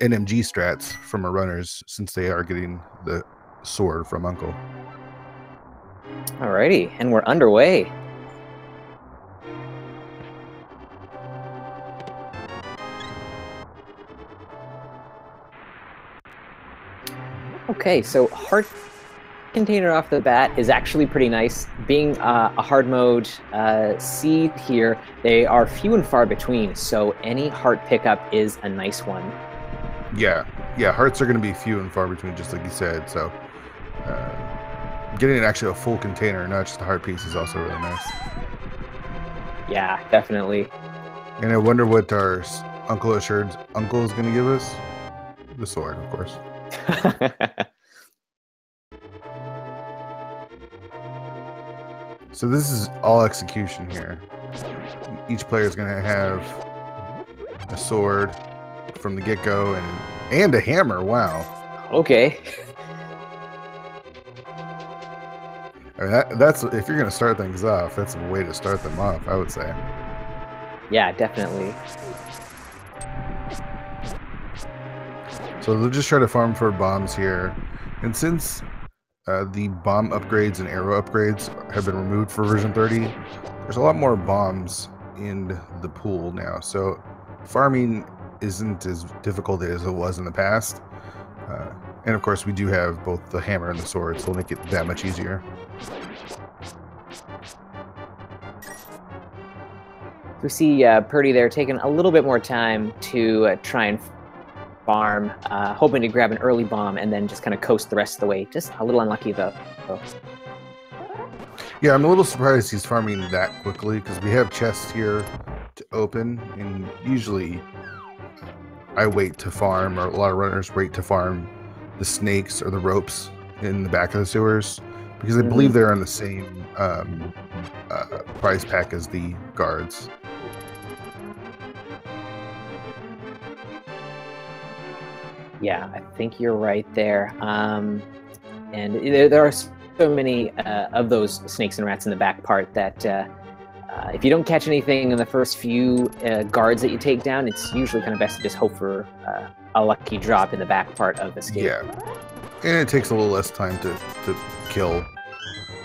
NMG strats from our runners, since they are getting the sword from Uncle. Alrighty, and we're underway. Okay, so hard container off the bat is actually pretty nice. Being a hard mode seed here, they are few and far between, so any heart pickup is a nice one. Yeah, hearts are going to be few and far between, just like you said, so getting actually a full container, not just a heart piece, is also really nice. Yeah, definitely. And I wonder what our Uncle Assured's uncle is going to give us. The sword, of course. So this is all execution here. Each player is going to have a sword from the get-go and a hammer. Wow. Okay. I mean, that's if you're going to start things off, that's a way to start them off, I would say. Yeah, definitely. So they'll just try to farm for bombs here. And since the bomb upgrades and arrow upgrades have been removed for version 30, there's a lot more bombs in the pool now. So farming isn't as difficult as it was in the past. And of course, we do have both the hammer and the sword, so it'll make it that much easier. We see Purdy there taking a little bit more time to try and farm, hoping to grab an early bomb and then just kind of coast the rest of the way. Just a little unlucky though. Yeah, I'm a little surprised he's farming that quickly, because we have chests here to open, and usually I wait to farm, or a lot of runners wait to farm the snakes or the ropes in the back of the sewers, because I believe they're on the same prize pack as the guards. Yeah, I think you're right there. And there are so many of those snakes and rats in the back part that if you don't catch anything in the first few guards that you take down, it's usually kind of best to just hope for a lucky drop in the back part of the escape. Yeah, and it takes a little less time to kill,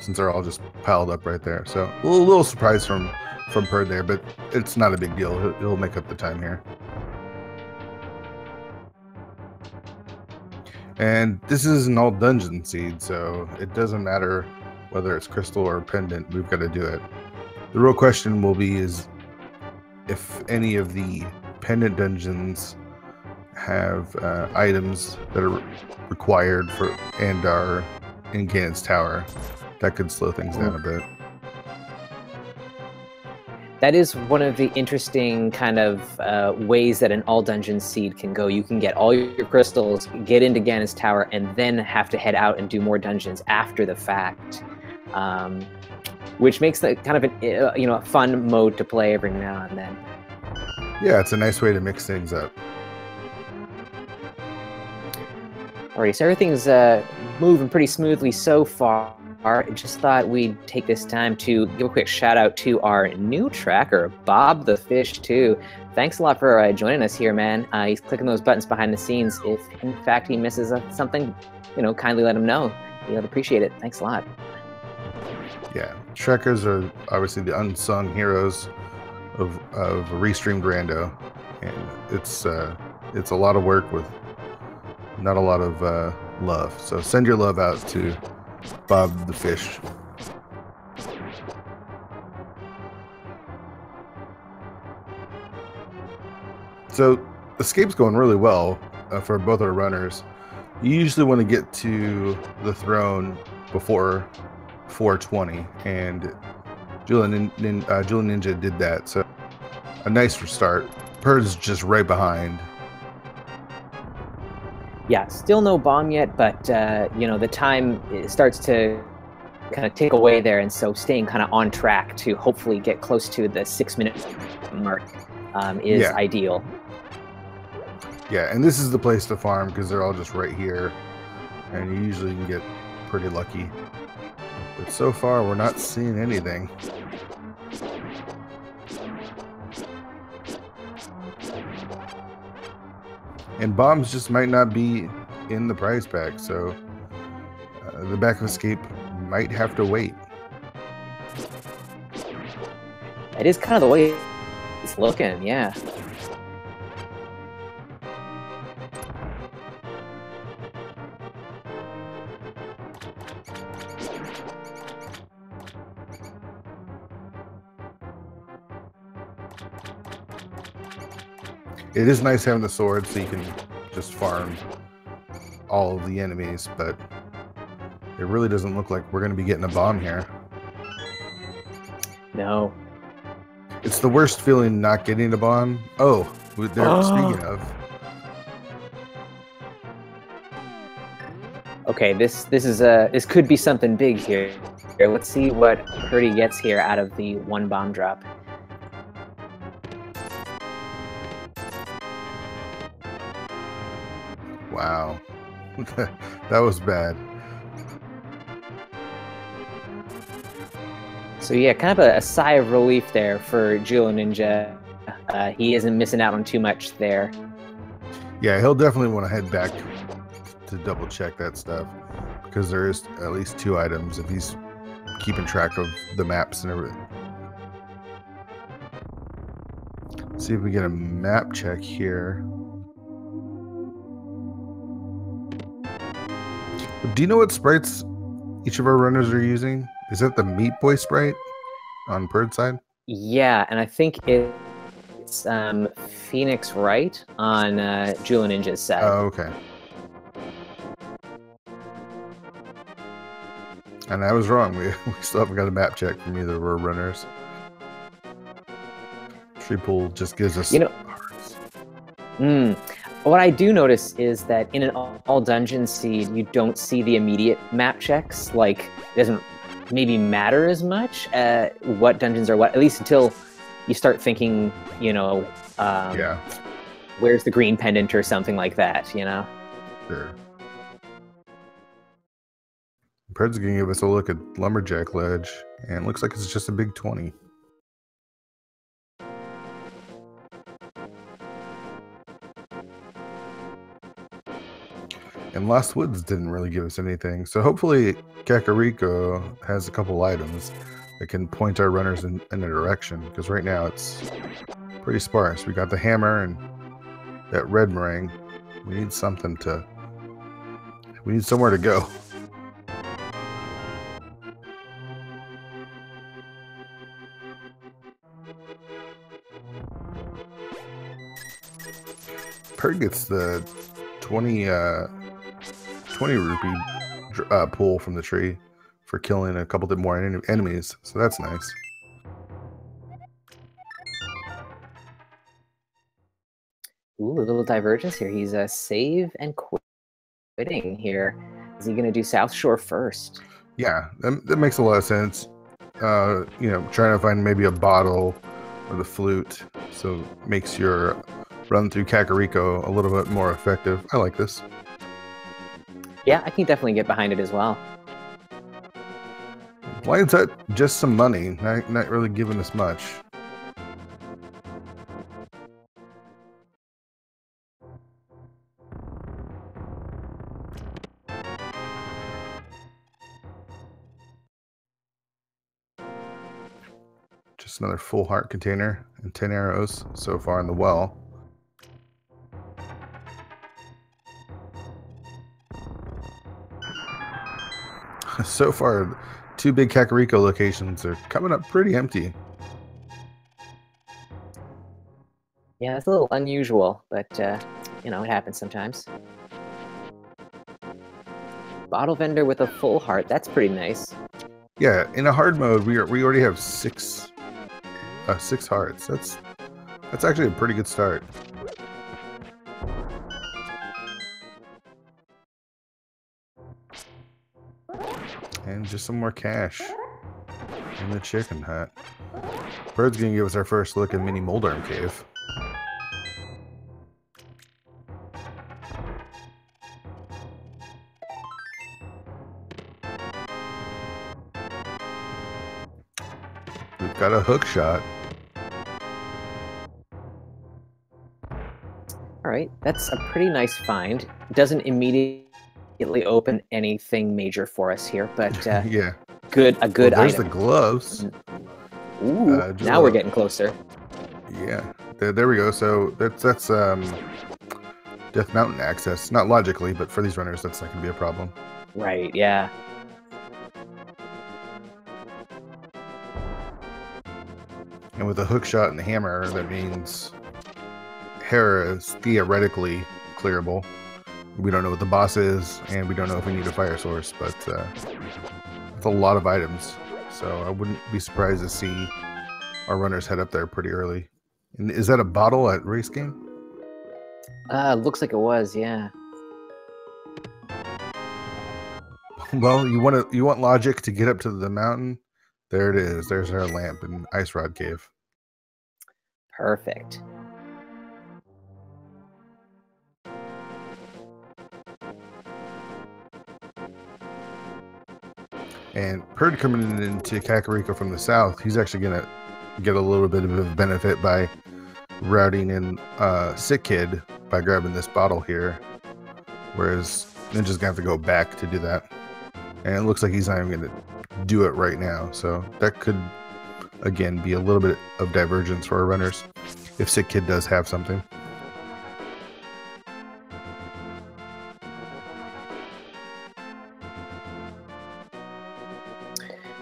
since they're all just piled up right there. So a little surprise from Perd there, but it's not a big deal. He'll make up the time here. And this is an all dungeon seed, so it doesn't matter whether it's crystal or pendant, we've got to do it. The real question will be is if any of the pendant dungeons have items that are required for and are in Ganon's Tower. That could slow things down a bit. That is one of the interesting kind of ways that an all dungeon seed can go. You can get all your crystals, get into Ganon's Tower, and then have to head out and do more dungeons after the fact, which makes that kind of a fun mode to play every now and then. Yeah, it's a nice way to mix things up. Alrighty, so everything's moving pretty smoothly so far. I just thought we'd take this time to give a quick shout out to our new tracker, Bob the Fish 2. Thanks a lot for joining us here, man. He's clicking those buttons behind the scenes. If in fact he misses something, kindly let him know. He'll appreciate it. Thanks a lot. Yeah, trackers are obviously the unsung heroes of restreamed rando, and it's a lot of work with not a lot of love. So send your love out to Bob the Fish. So escape's going really well for both our runners. You usually want to get to the throne before 420, and Julloninja did that. So a nice start. Perd's just right behind. Yeah, still no bomb yet, but the time starts to kind of tick away there, and so staying kind of on track to hopefully get close to the 6-minute mark is ideal. Yeah, and this is the place to farm because they're all just right here, and you usually can get pretty lucky. But so far, we're not seeing anything. And bombs just might not be in the prize pack, so the back of escape might have to wait. It is kind of the way it's looking, yeah. It is nice having the sword so you can just farm all of the enemies, but it really doesn't look like we're going to be getting a bomb here. No. It's the worst feeling not getting a bomb. Oh, they're speaking of. Okay, this could be something big here. Let's see what Purdy gets here out of the one bomb drop. Wow. That was bad. So yeah, kind of a sigh of relief there for Julloninja. He isn't missing out on too much there. Yeah, he'll definitely want to head back to double check that stuff, because there is at least 2 items if he's keeping track of the maps and everything. Let's see if we get a map check here. Do you know what sprites each of our runners are using? Is that the Meat Boy sprite on Purd's side? Yeah, and I think it's Phoenix Wright on Julloninja's side. Oh, okay. And I was wrong. We still haven't got a map check from either of our runners. Tree pool just gives us hearts. What I do notice is that in an all dungeon seed, you don't see the immediate map checks. Like, it doesn't maybe matter as much what dungeons are what, at least until you start thinking, Yeah. Where's the green pendant or something like that, you know? Sure. Pred's gonna give us a look at Lumberjack Ledge, and it looks like it's just a big 20. And Lost Woods didn't really give us anything, so hopefully Kakariko has a couple items that can point our runners in a direction, because right now it's pretty sparse. We got the hammer and that red meringue. We need something to... We need somewhere to go. Purd gets the 20 rupee pull from the tree for killing a couple more enemies, so that's nice. Ooh, a little divergence here. He's save and quitting here. Is he going to do South Shore first? Yeah, that makes a lot of sense. Trying to find maybe a bottle or the flute, so it makes your run through Kakariko a little bit more effective. I like this. Yeah, I can definitely get behind it as well. Lion's Hut, just some money, not really giving us much. Just another full heart container and 10 arrows so far in the well. So far, 2 big Kakariko locations are coming up pretty empty. Yeah, it's a little unusual, but, it happens sometimes. Bottle vendor with a full heart. That's pretty nice. Yeah, in a hard mode, we already have 6 hearts. That's actually a pretty good start. And just some more cash in the chicken hut. Bird's gonna give us our first look at Mini Moldarm Cave. We've got a hook shot. All All right, that's a pretty nice find. Doesn't immediately open anything major for us here, but Yeah. a good Well, there's item. the gloves. Ooh, now we're getting closer. Yeah. There we go. So that's Death Mountain access. Not logically, but for these runners, that's not going to be a problem. Right, yeah. And with the hook shot and the hammer, that means Hera is theoretically clearable. We don't know what the boss is, and we don't know if we need a fire source, but it's a lot of items. So I wouldn't be surprised to see our runners head up there pretty early. And is that a bottle at race game? Looks like it was, yeah. Well, you want logic to get up to the mountain. There it is. There's our lamp in Ice Rod Cave. Perfect. And Perd coming into Kakariko from the south, he's actually gonna get a little bit of a benefit by routing in Sick Kid by grabbing this bottle here, whereas Ninja's gonna have to go back to do that. And it looks like he's not even gonna do it right now, so that could again be a little bit of divergence for our runners if Sick Kid does have something.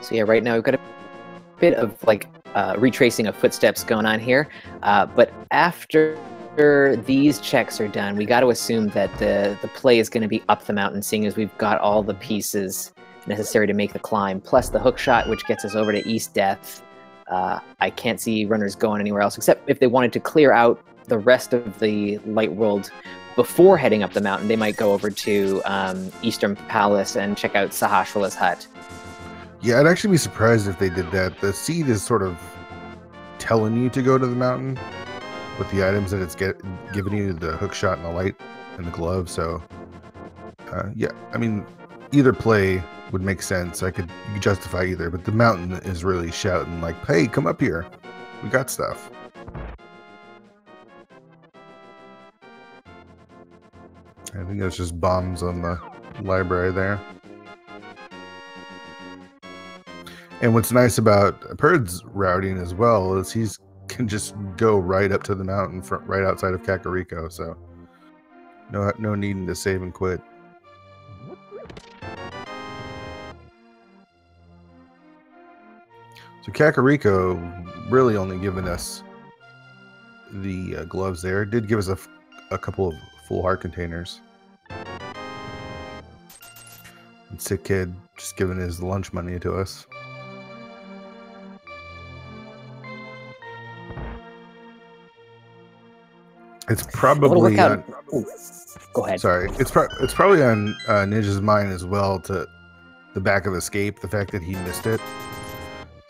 So yeah, right now we've got a bit of like retracing of footsteps going on here, but after these checks are done, we got to assume that the play is going to be up the mountain, seeing as we've got all the pieces necessary to make the climb, plus the hook shot, which gets us over to East Death. I can't see runners going anywhere else, except if they wanted to clear out the rest of the Light World before heading up the mountain, they might go over to Eastern Palace and check out Sahasrah's hut. Yeah, I'd actually be surprised if they did that. The seed is sort of telling you to go to the mountain with the items that it's giving you, the hook shot and the light and the glove. So, yeah, I mean, either play would make sense. You could justify either, but the mountain is really shouting like, hey, come up here. We got stuff. I think that's just bombs on the library there. And what's nice about Perd's routing as well is he can just go right up to the mountain right outside of Kakariko, so no needing to save and quit. So Kakariko really only giving us the gloves there. It did give us a couple of full heart containers. And Sick Kid just giving his lunch money to us. It's probably on, go ahead. Sorry, it's probably on Ninja's mind as well, to the back of Escape, the fact that he missed it,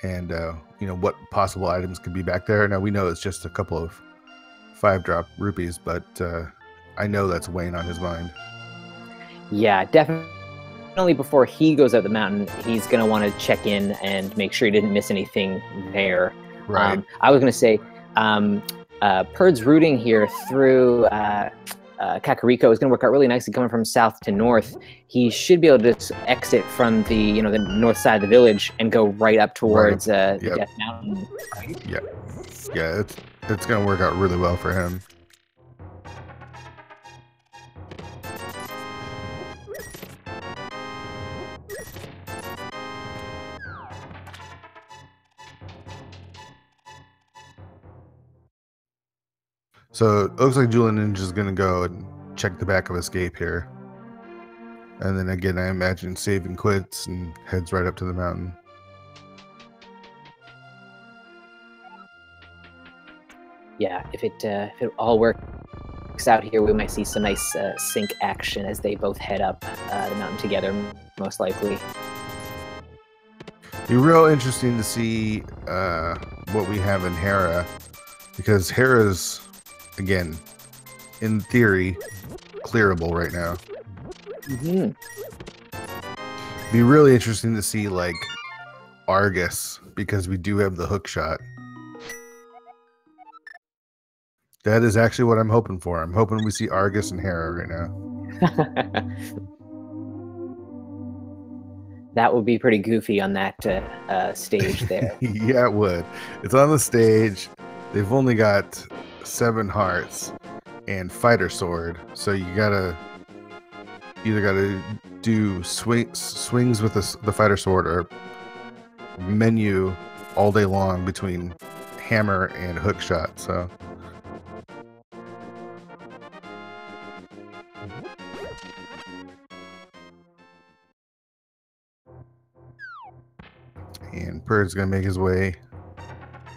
and you know, what possible items could be back there. Now we know it's just a couple of 5-drop rupees, but I know that's weighing on his mind. Yeah, definitely. Before he goes up the mountain, he's gonna want to check in and make sure he didn't miss anything there. Right. I was gonna say. Perd's routing here through Kakariko is going to work out really nicely coming from south to north. He should be able to just exit from the the north side of the village and go right up towards the Death Mountain. Yeah, it's going to work out really well for him. So it looks like Julloninja is going to go and check the back of Escape here. And then again, I imagine save and quits and heads right up to the mountain. Yeah, if it all works out here, we might see some nice sync action as they both head up the mountain together, most likely. Be real interesting to see what we have in Hera, because Hera's, again, in theory, clearable right now. Mm-hmm. Be really interesting to see like Argus, because we do have the hook shot. That is actually what I'm hoping for. I'm hoping we see Argus and Hera right now. That would be pretty goofy on that stage there. Yeah, it would. It's on the stage. They've only got 7 hearts and fighter sword, so you either gotta do swings with the fighter sword or menu all day long between hammer and hook shot. So and Perd's gonna make his way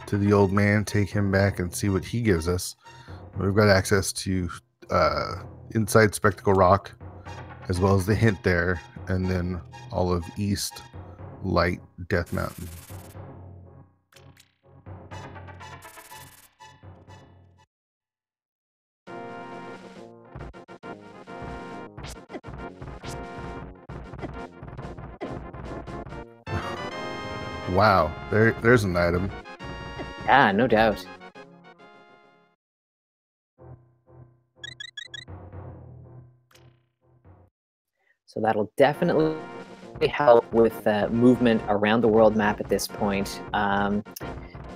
to the old man, take him back and see what he gives us. We've got access to inside Spectacle Rock, as well as the hint there, and then all of East Light Death Mountain. Wow, there's an item. Yeah, no doubt. So that'll definitely help with movement around the world map at this point.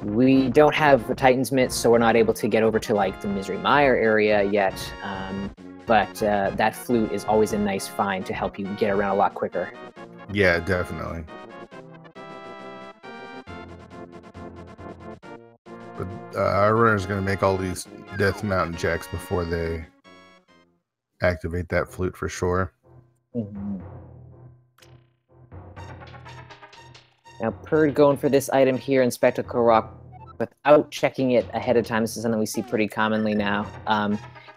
We don't have the Titan's Mitt, so we're not able to get over to like the Misery Mire area yet. But that flute is always a nice find to help you get around a lot quicker. Yeah, definitely. But our runner's going to make all these Death Mountain checks before they activate that flute for sure. Mm-hmm. Now, Perd going for this item here in Spectacle Rock without checking it ahead of time. This is something we see pretty commonly now.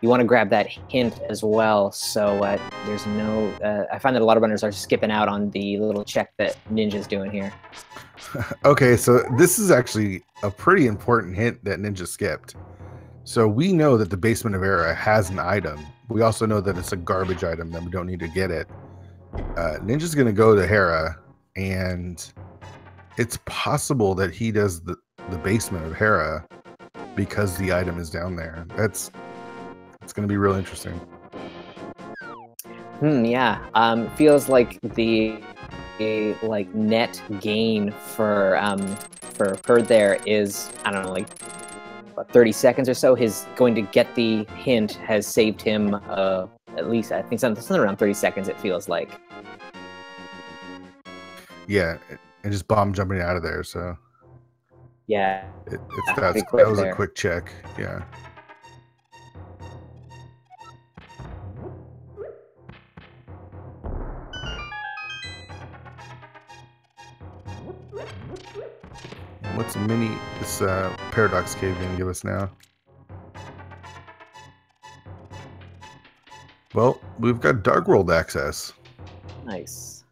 You want to grab that hint as well. So there's no... I find that a lot of runners are skipping out on the little check that Ninja's doing here. Okay, so this is actually a pretty important hint that Ninja skipped. So we know that the Basement of Era has an item. We also know that it's a garbage item, that we don't need to get it. Ninja's going to go to Hera, and it's possible that he does the Basement of Hera because the item is down there. It's going to be real interesting. Yeah. Feels like the net gain for Perd there is, I don't know, like what, 30 seconds or so. His going to get the hint has saved him at least, I think, something around 30 seconds, it feels like. Yeah, and just bomb jumping out of there, so yeah, that was a quick check. Yeah. What's this Paradox Cave gonna give us now? Well, we've got Dark World access. Nice.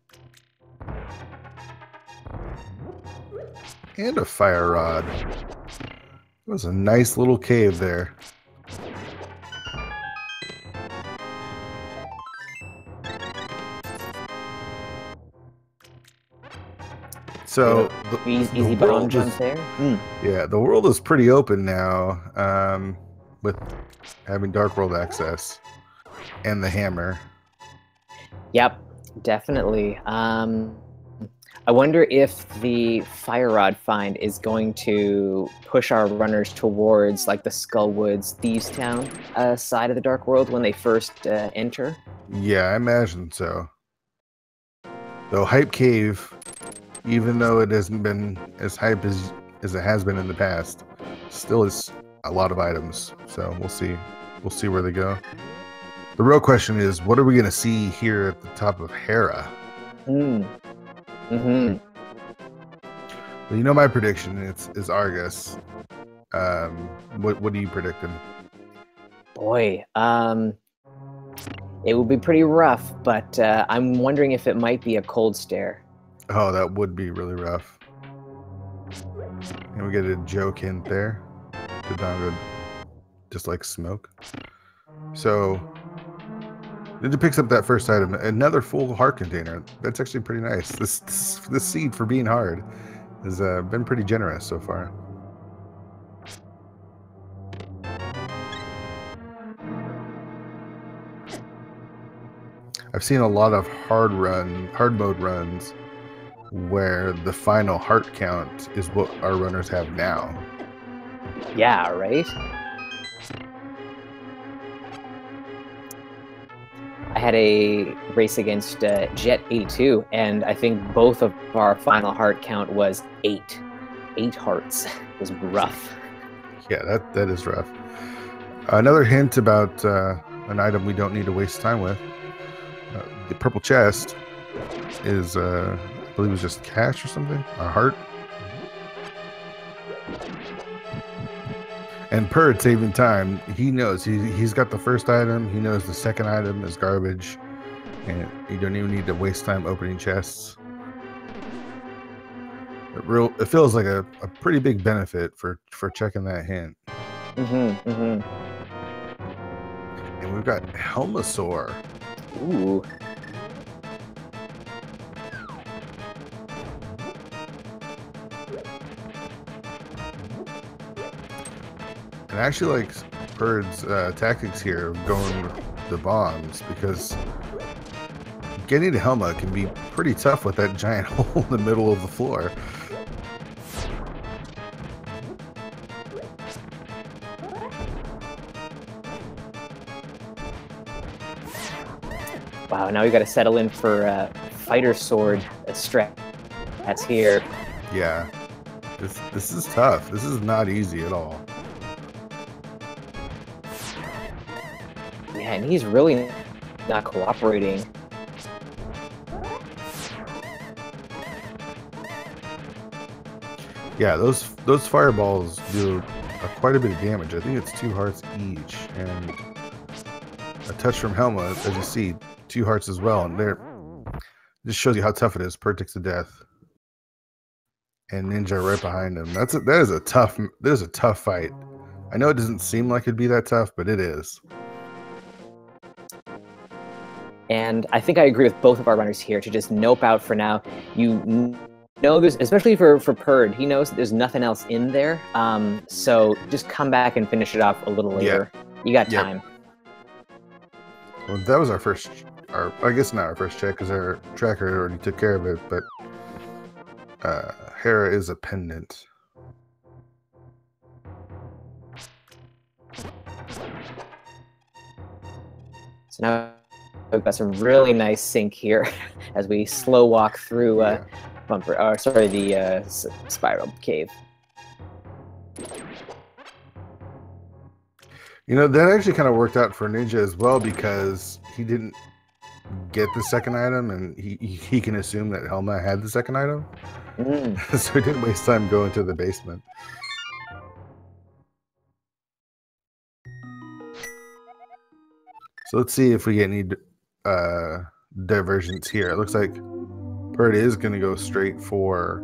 And a fire rod. It was a nice little cave there. So easy bomb jump there. Yeah, the world is pretty open now, with having Dark World access and the hammer. Yep, definitely. I wonder if the fire rod find is going to push our runners towards like the Skullwoods Thieves Town side of the Dark World when they first enter. Yeah, I imagine so. Though Hype Cave, even though it hasn't been as hype as it has been in the past, still is a lot of items. So we'll see. We'll see where they go. The real question is, what are we going to see here at the top of Hera? Mm-hmm. Well, you know my prediction is Argus. What are you predicting? Boy, it would be pretty rough, but I'm wondering if it might be a cold stare. Oh, that would be really rough. And we get a joke hint there. Dodongo just like smoke. So Ninja picks up that first item, another full heart container. That's actually pretty nice. This seed, for being hard, has been pretty generous so far. I've seen a lot of hard mode runs where the final heart count is what our runners have now. Yeah, right? I had a race against Jet 82, and I think both of our final heart count was 8. 8 hearts. It was rough. Yeah, that is rough. Another hint about an item we don't need to waste time with. The purple chest is, I believe it's just cash or something, a heart. And Perd saving time, he knows he's got the first item. He knows the second item is garbage, and you don't even need to waste time opening chests. It feels like a pretty big benefit for checking that hint. And we've got Helmasaur. Ooh. And I actually like Perd's tactics here of going the bombs, because getting to Helma can be pretty tough with that giant hole in the middle of the floor. Wow, now we got to settle in for fighter sword strat. That's here. Yeah, this is tough. This is not easy at all. Yeah, and he's really not cooperating. Yeah, those fireballs do quite a bit of damage. I think it's 2 hearts each, and a touch from Helma, as you see, 2 hearts as well. And there, just shows you how tough it is. Perd takes the death, and Ninja right behind him. That is a tough fight. I know it doesn't seem like it'd be that tough, but it is. And I think I agree with both of our runners here to just nope out for now. You know this, especially for Perd, he knows that there's nothing else in there. So just come back and finish it off a little later. Yeah. You got time. Well, that was I guess not our first check, because our tracker already took care of it, but Hera is a pendant. So now we've got some really nice sync here as we slow walk through the spiral cave. You know, that actually kind of worked out for Ninja as well, because he didn't get the second item, and he can assume that Helma had the second item. So he didn't waste time going to the basement. So let's see if we get any divergence here. It looks like Perd is going to go straight for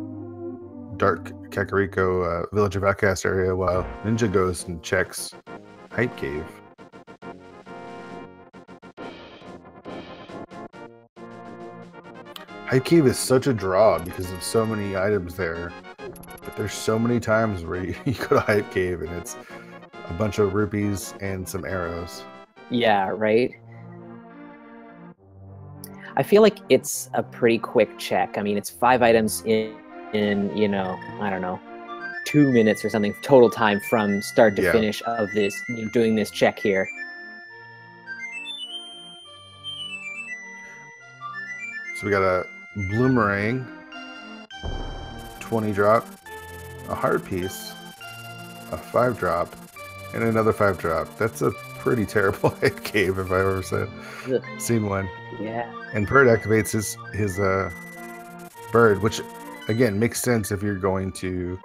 Dark Kakariko Village of Outcast area, while Ninja goes and checks Hype Cave. Hype Cave is such a draw because of so many items there, but there's so many times where you go to Hype Cave and it's a bunch of rupees and some arrows. Yeah, right? I feel like it's a pretty quick check. I mean, it's 5 items in you know, I don't know, 2 minutes or something total time from start to finish of this, doing this check here. So we got a Bloomerang, 20 drop, a heart piece, a 5 drop, and another 5 drop. That's a pretty terrible Hype Cave if I've ever seen one. Yeah. And Perd activates his bird, which again makes sense if you're going to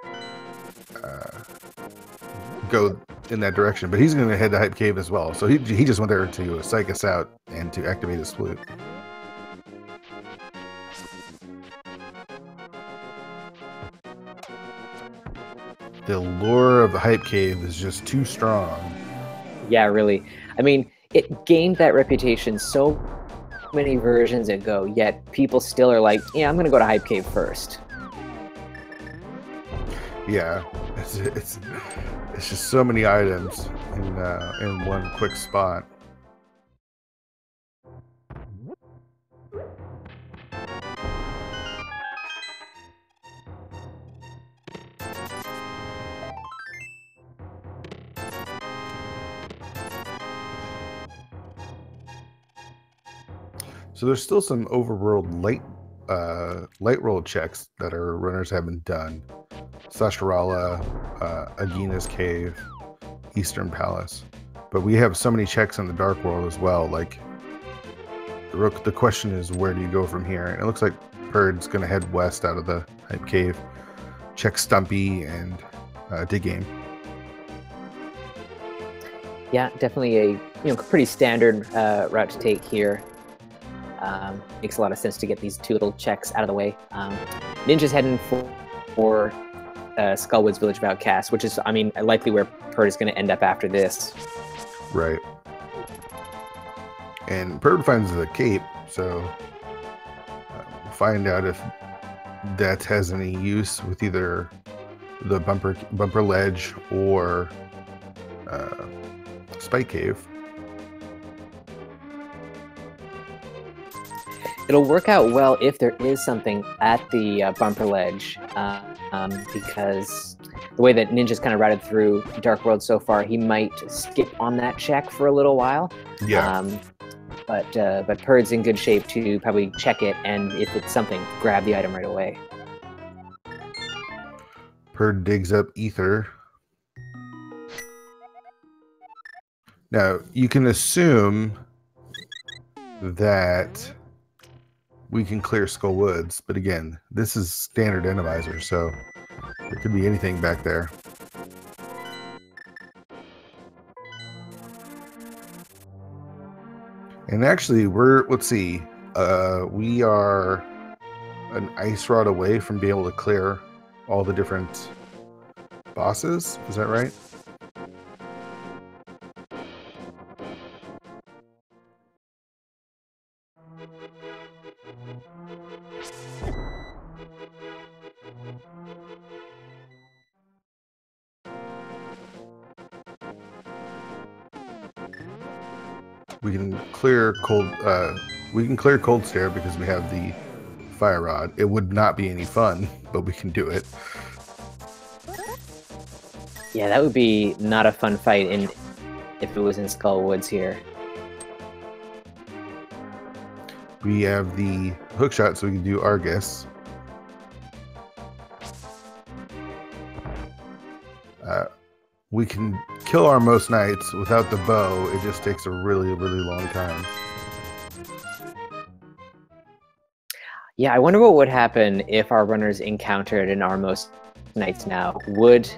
go in that direction. But he's going to head to Hype Cave as well. So he just went there to psych us out and to activate his flute. The lure of the Hype Cave is just too strong. Yeah, really. I mean, it gained that reputation so many versions ago, yet people still are like, yeah, I'm going to go to Hype Cave first. Yeah, it's just so many items in one quick spot. So there's still some overworld light roll checks that our runners haven't done. Sasharala, Agina's Cave, Eastern Palace. But we have so many checks in the Dark World as well. Like, the question is, where do you go from here? And it looks like Perd's going to head west out of the Hype Cave, check Stumpy, and dig game. Yeah, definitely a pretty standard route to take here. Makes a lot of sense to get these two little checks out of the way. Ninja's heading for Skullwood's Village of Outcasts, which is, I mean, likely where Perd is going to end up after this. Right. And Perd finds the cape, so we'll find out if that has any use with either the bumper ledge or Spike Cave. It'll work out well if there is something at the bumper ledge, because the way that Ninja's kind of routed through Dark World so far, he might skip on that check for a little while. Yeah. But Perd's in good shape to probably check it, and if it's something, grab the item right away. Perd digs up Ether. Now, you can assume that we can clear Skull Woods, but again, this is standard Randomizer, so there could be anything back there. And actually, let's see, we are an ice rod away from being able to clear all the different bosses. Is that right? We can clear Cold Stare because we have the Fire Rod. It would not be any fun, but we can do it. Yeah, that would be not a fun fight if it was in Skull Woods here. We have the hook shot, so we can do Argus. We can kill our most knights without the bow. It just takes a really, really long time. Yeah, I wonder what would happen if our runners encountered an Armos Knights now. Would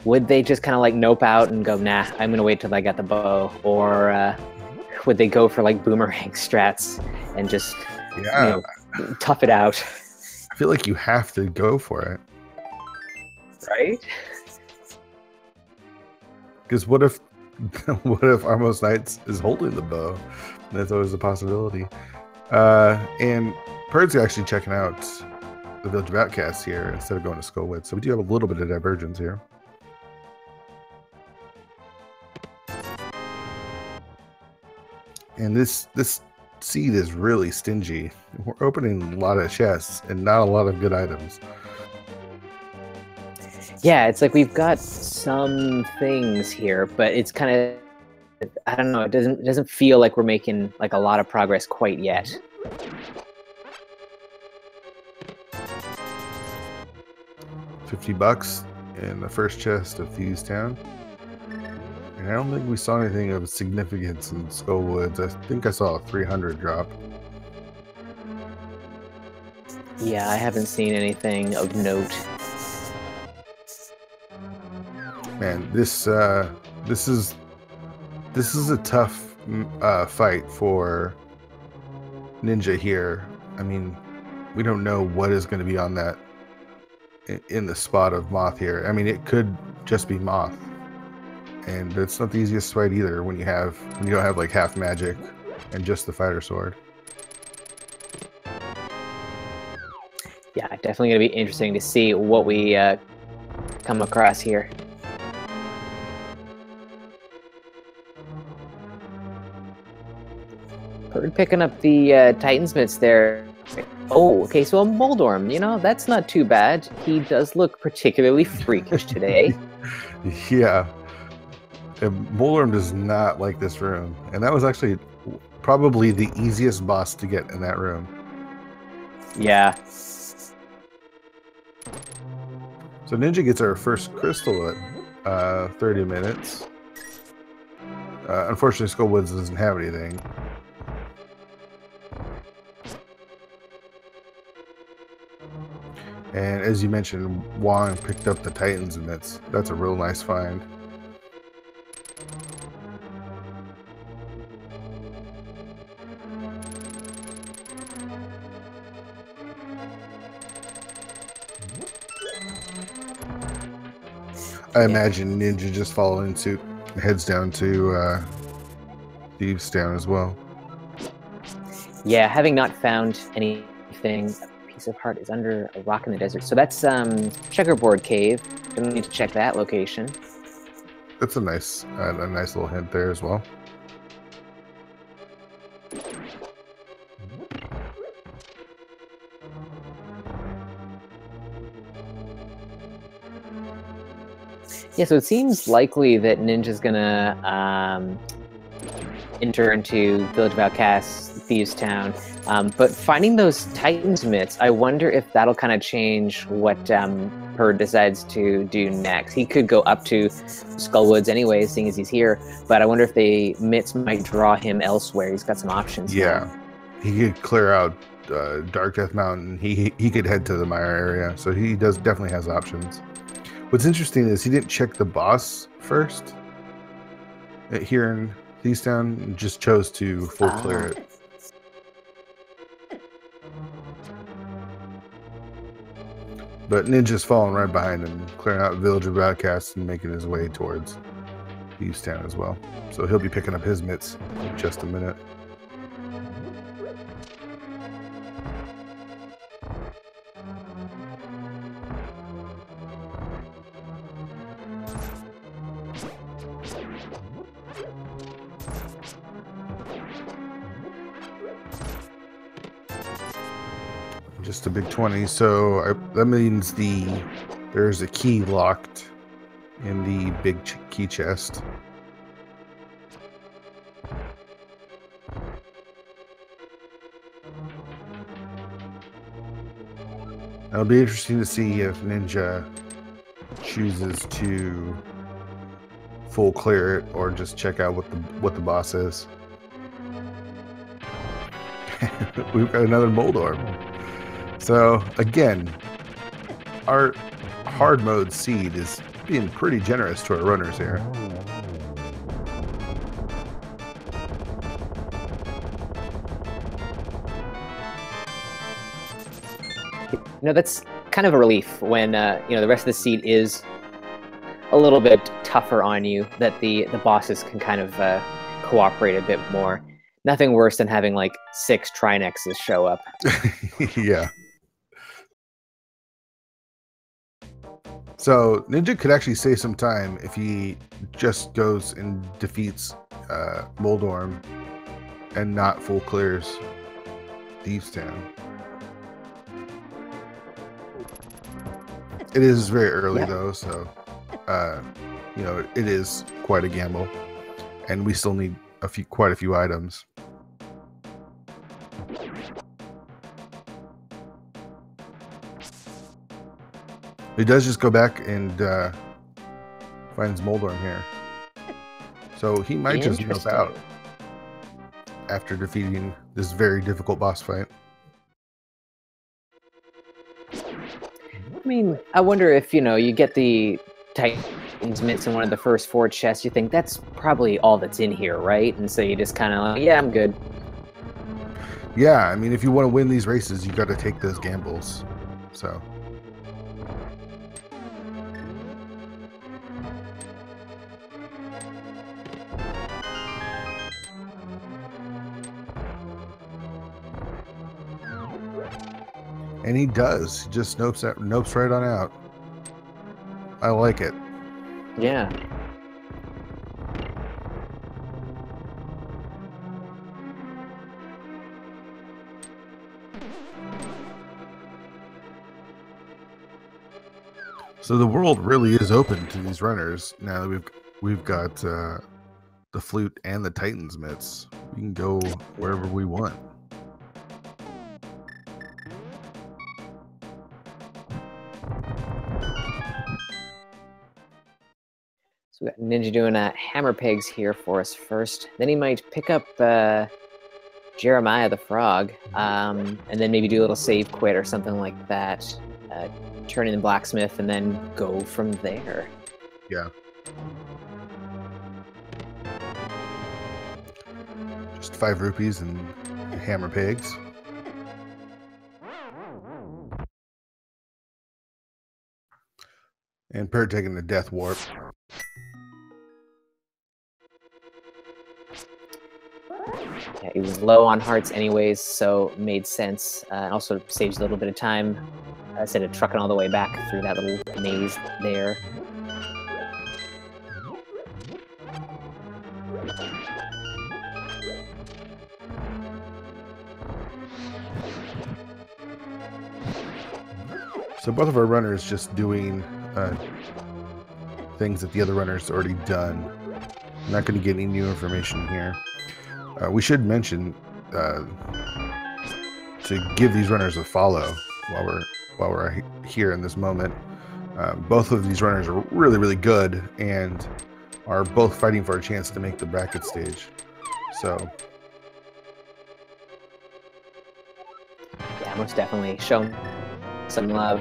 they just kind of like nope out and go, nah, I'm going to wait till I got the bow? Or would they go for like boomerang strats and just tough it out? I feel like you have to go for it. Right? Because what if Armos Knights is holding the bow? That's always a possibility. And Perd's actually checking out the Village of Outcasts here instead of going to Skullwood. So we do have a little bit of divergence here. And this seed is really stingy. We're opening a lot of chests and not a lot of good items. Yeah, it's like we've got some things here, but it's kind of, I don't know, it doesn't feel like we're making like a lot of progress quite yet. $50 in the first chest of Thieves Town. And I don't think we saw anything of significance in Skull Woods. I think I saw a 300 drop. Yeah, I haven't seen anything of note. Man, this is a tough fight for Ninja here. I mean, we don't know what is going to be on that in the spot of Moth here. I mean, it could just be Moth, and it's not the easiest fight either when you don't have like half magic and just the fighter sword. Yeah, definitely going to be interesting to see what we come across here. Perd picking up the Titansmiths there. Oh, okay, so a Moldorm, that's not too bad. He does look particularly freakish today. Yeah. And Moldorm does not like this room. And that was actually Probably the easiest boss to get in that room. Yeah. So Ninja gets our first crystal at 30 minutes. Unfortunately, Skullwoods doesn't have anything. And as you mentioned, Wong picked up the Titans, and that's a real nice find. I imagine Ninja just following suit, heads down to Thieves Town as well. Yeah, having not found anything, a piece of heart is under a rock in the desert. So that's Checkerboard Cave. Don't need to check that location. That's a nice little hint there as well. Yeah, so it seems likely that Ninja's gonna enter into Village of Outcasts, Thieves Town, but finding those Titans mitts, I wonder if that'll kind of change what Perd decides to do next. He could go up to Skullwoods anyway, seeing as he's here, but I wonder if the mitts might draw him elsewhere. He's got some options. Yeah, now. He could clear out Dark Death Mountain. He could head to the Mire area, so he definitely has options. What's interesting is he didn't check the boss first here in Thieves Town, and just chose to full clear it. But Ninja's falling right behind him, clearing out Village of Outcasts and making his way towards Thieves Town as well. So he'll be picking up his mitts in just a minute. Just a big 20, so that means there's a key locked in the big key chest. It'll be interesting to see if Ninja chooses to full clear it or just check out what the boss is. We've got another Moldorm. So again, our hard mode seed is being pretty generous to our runners here. You know, that's kind of a relief when you know, the rest of the seed is a little bit tougher on you, that the bosses can kind of cooperate a bit more. Nothing worse than having like 6 Trinexes show up. Yeah. So Ninja could actually save some time if he just goes and defeats Moldorm and not full clears Thieves Town. It is very early though, so you know, it is quite a gamble, and we still need quite a few items. He does just go back and finds Moldorm here. So he might just jump out after defeating this very difficult boss fight. I mean, I wonder if, you know, you get the Titans mitts in one of the first 4 chests, you think that's probably all that's in here, right? And so you just kind of like, yeah, I'm good. Yeah, I mean, if you want to win these races, you got to take those gambles. So... And he does. He just nopes right on out. I like it. Yeah. So the world really is open to these runners now that we've got the flute and the Titans mitts. We can go wherever we want. So we got Ninja doing hammer pegs here for us first. Then he might pick up Jeremiah the Frog, and then maybe do a little save quit or something like that. Turn in the blacksmith and then go from there. Yeah. Just 5 rupees and hammer pegs. And Perd taking the death warp. Yeah, he was low on hearts anyways, so made sense. Also saves a little bit of time instead of trucking all the way back through that little maze there. So both of our runners just doing things that the other runner's already done. I'm not going to get any new information here. We should mention to give these runners a follow while we're here in this moment. Both of these runners are really, really good and are both fighting for a chance to make the bracket stage. So yeah, most definitely show some love.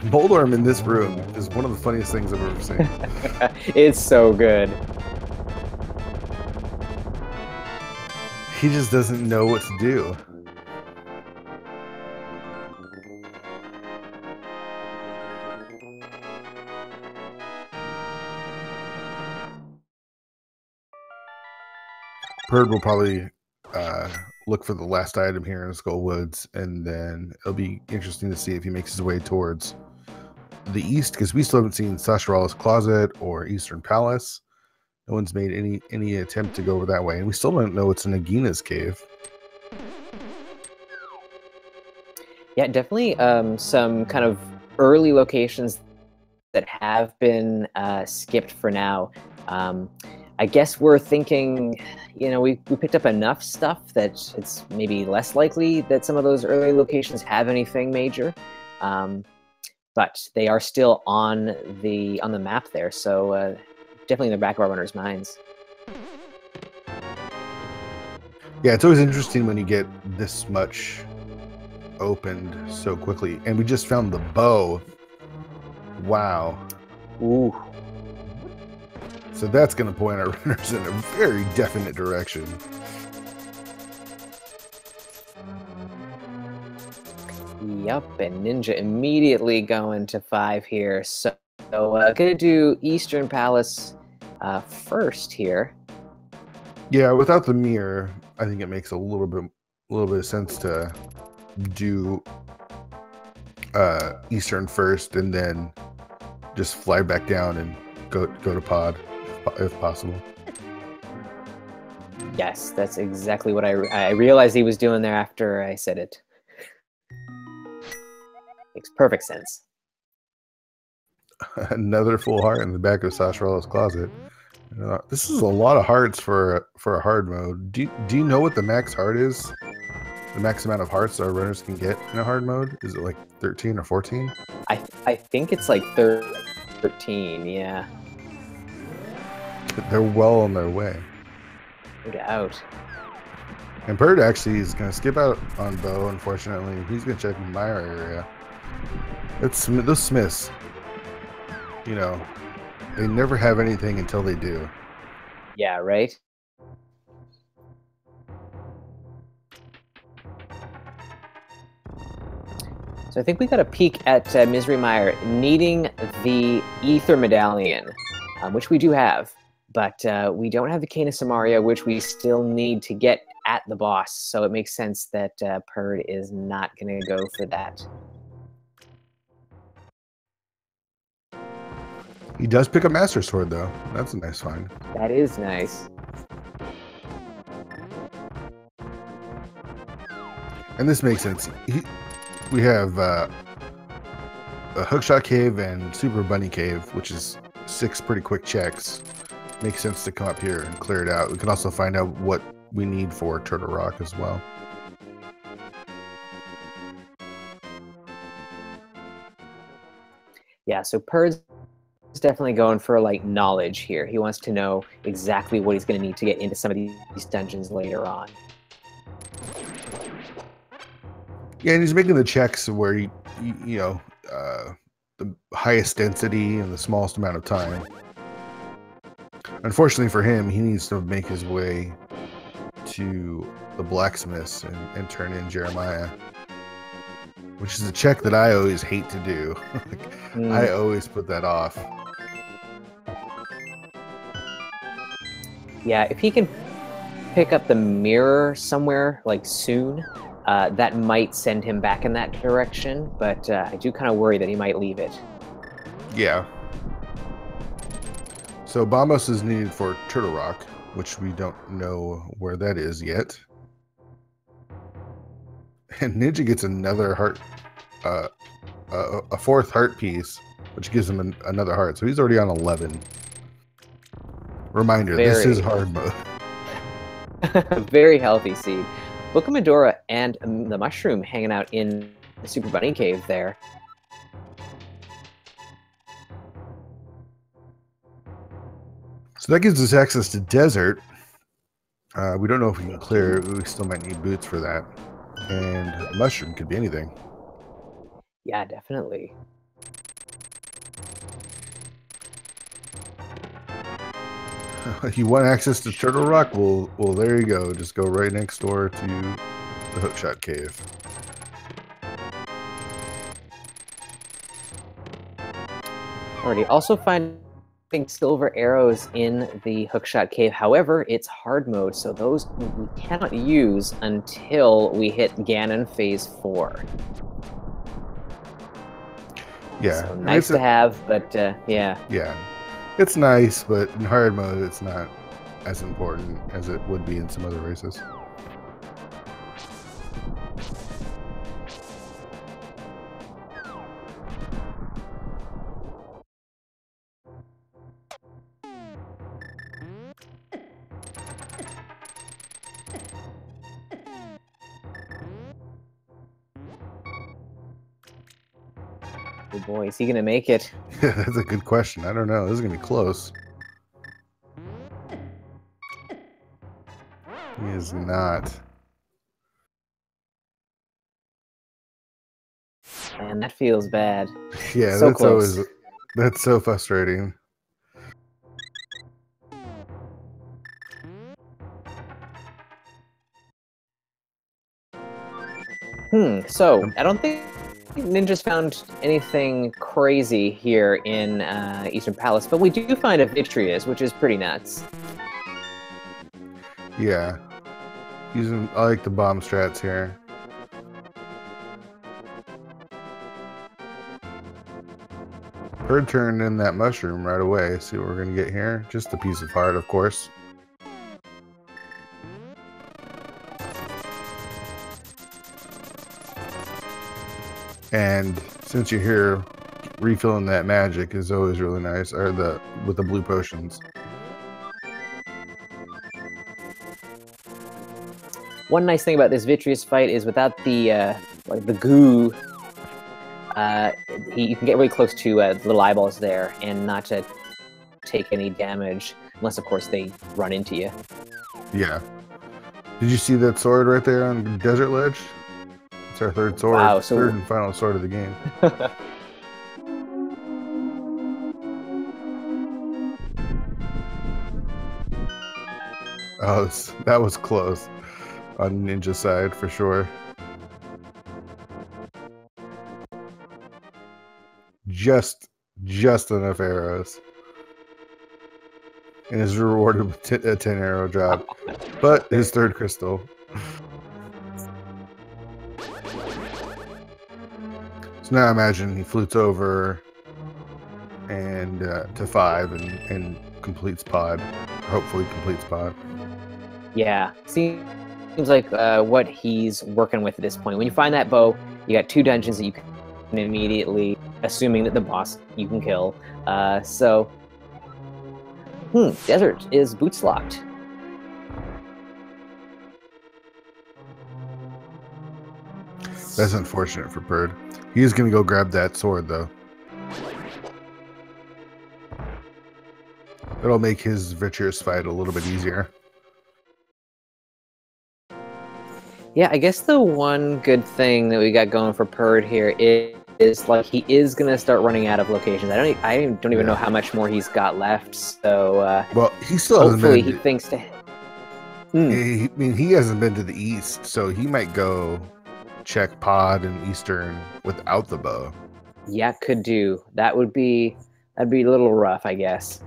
Boulderm in this room is one of the funniest things I've ever seen. It's so good. He just doesn't know what to do. Perd will probably look for the last item here in Skull Woods, and then it'll be interesting to see if he makes his way towards the east, because we still haven't seen Sasharala's Closet or Eastern Palace. No one's made any attempt to go over that way, and we still don't know what's in Nagina's cave. Yeah, definitely some kind of early locations that have been skipped for now. I guess we're thinking, you know, we picked up enough stuff that it's maybe less likely that some of those early locations have anything major, but they are still on the map there, so definitely in the back of our runners' minds. Yeah, it's always interesting when you get this much opened so quickly, and we just found the bow. Wow. Ooh. So that's going to point our runners in a very definite direction. Yup, and Ninja immediately going to 5 here. So gonna do Eastern Palace first here. Yeah, without the mirror, I think it makes a little bit of sense to do Eastern first, and then just fly back down and go to Pod if possible. Yes, that's exactly what I realized he was doing there after I said it. Makes perfect sense. Another full heart in the back of Sasharala's Closet. This is a lot of hearts for a hard mode. Do you know what the max heart is? The max amount of hearts our runners can get in a hard mode? Is it like 13 or 14? I think it's like 13, yeah. They're well on their way. No doubt. And Perd actually is going to skip out on Bo, unfortunately. He's going to check my area. It's those Smiths. You know, they never have anything until they do. Yeah, right? So I think we got a peek at Misery Meyer needing the Ether Medallion, which we do have, but we don't have the Cane of Samaria, which we still need to get at the boss. So it makes sense that Perd is not going to go for that. He does pick a Master Sword, though. That's a nice find. That is nice. And this makes sense. We have a Hookshot Cave and Super Bunny Cave, which is 6 pretty quick checks. Makes sense to come up here and clear it out. We can also find out what we need for Turtle Rock as well. Yeah, so Perd's definitely going for like knowledge here. He wants to know exactly what he's going to need to get into some of these dungeons later on. Yeah, and he's making the checks where you know, the highest density and the smallest amount of time. Unfortunately for him, he needs to make his way to the blacksmiths and turn in Jeremiah, which is a check that I always hate to do. I always put that off. Yeah, if he can pick up the mirror somewhere like soon, that might send him back in that direction, but I do kind of worry that he might leave it. Yeah. So Bombos is needed for Turtle Rock, which we don't know where that is yet. And Ninja gets another heart, a 4th heart piece, which gives him another heart. So he's already on 11. Reminder, this is hard mode. Very healthy seed. Book of Medora and the mushroom hanging out in the Super Bunny Cave there. So that gives us access to desert. We don't know if we can clear it. We still might need boots for that. And a mushroom could be anything. Yeah, definitely. You want access to Turtle Rock? Well, there you go. Just go right next door to the Hookshot Cave. Alrighty. Also finding silver arrows in the Hookshot Cave. However, it's hard mode, so those we cannot use until we hit Ganon Phase 4. Yeah. So nice to have, but yeah. Yeah. It's nice, but in hard mode, it's not as important as it would be in some other races. Oh boy, is he going to make it? That's a good question. I don't know. This is going to be close. He is not. Man, that feels bad. Yeah, so that's close. That's so frustrating. So I don't think Ninja's found anything crazy here in Eastern Palace, but we do find a Vitreous, which is pretty nuts. Yeah. I like the bomb strats here. Bird turned in that mushroom right away. See what we're going to get here? Just a piece of heart, of course. And since you're here, refilling that magic is always really nice, or with the blue potions. One nice thing about this Vitreous fight is without the like the goo, you can get really close to the little eyeballs there and not to take any damage, unless of course they run into you. Yeah. Did you see that sword right there on the desert ledge? It's our third sword. Wow, so third and final sword of the game. Oh, that was close on Ninja's side for sure. Just enough arrows. And is rewarded with a 10 arrow drop. But his third crystal. So now imagine he flutes over and to 5 and completes pod. Hopefully completes pod. Yeah, seems like what he's working with at this point. When you find that bow, you got 2 dungeons that you can immediately assuming that the boss you can kill. Desert is boots locked. That's unfortunate for Bird. He is going to go grab that sword, though. It'll make his virtuous fight a little bit easier. Yeah, I guess the one good thing that we got going for Purd here is like he is gonna start running out of locations. I don't even know how much more he's got left. So well, he still hopefully he thinks to. I mean, he hasn't been to the east, so he might go check Pod and Eastern without the bow. Yeah, could do. That'd be a little rough, I guess.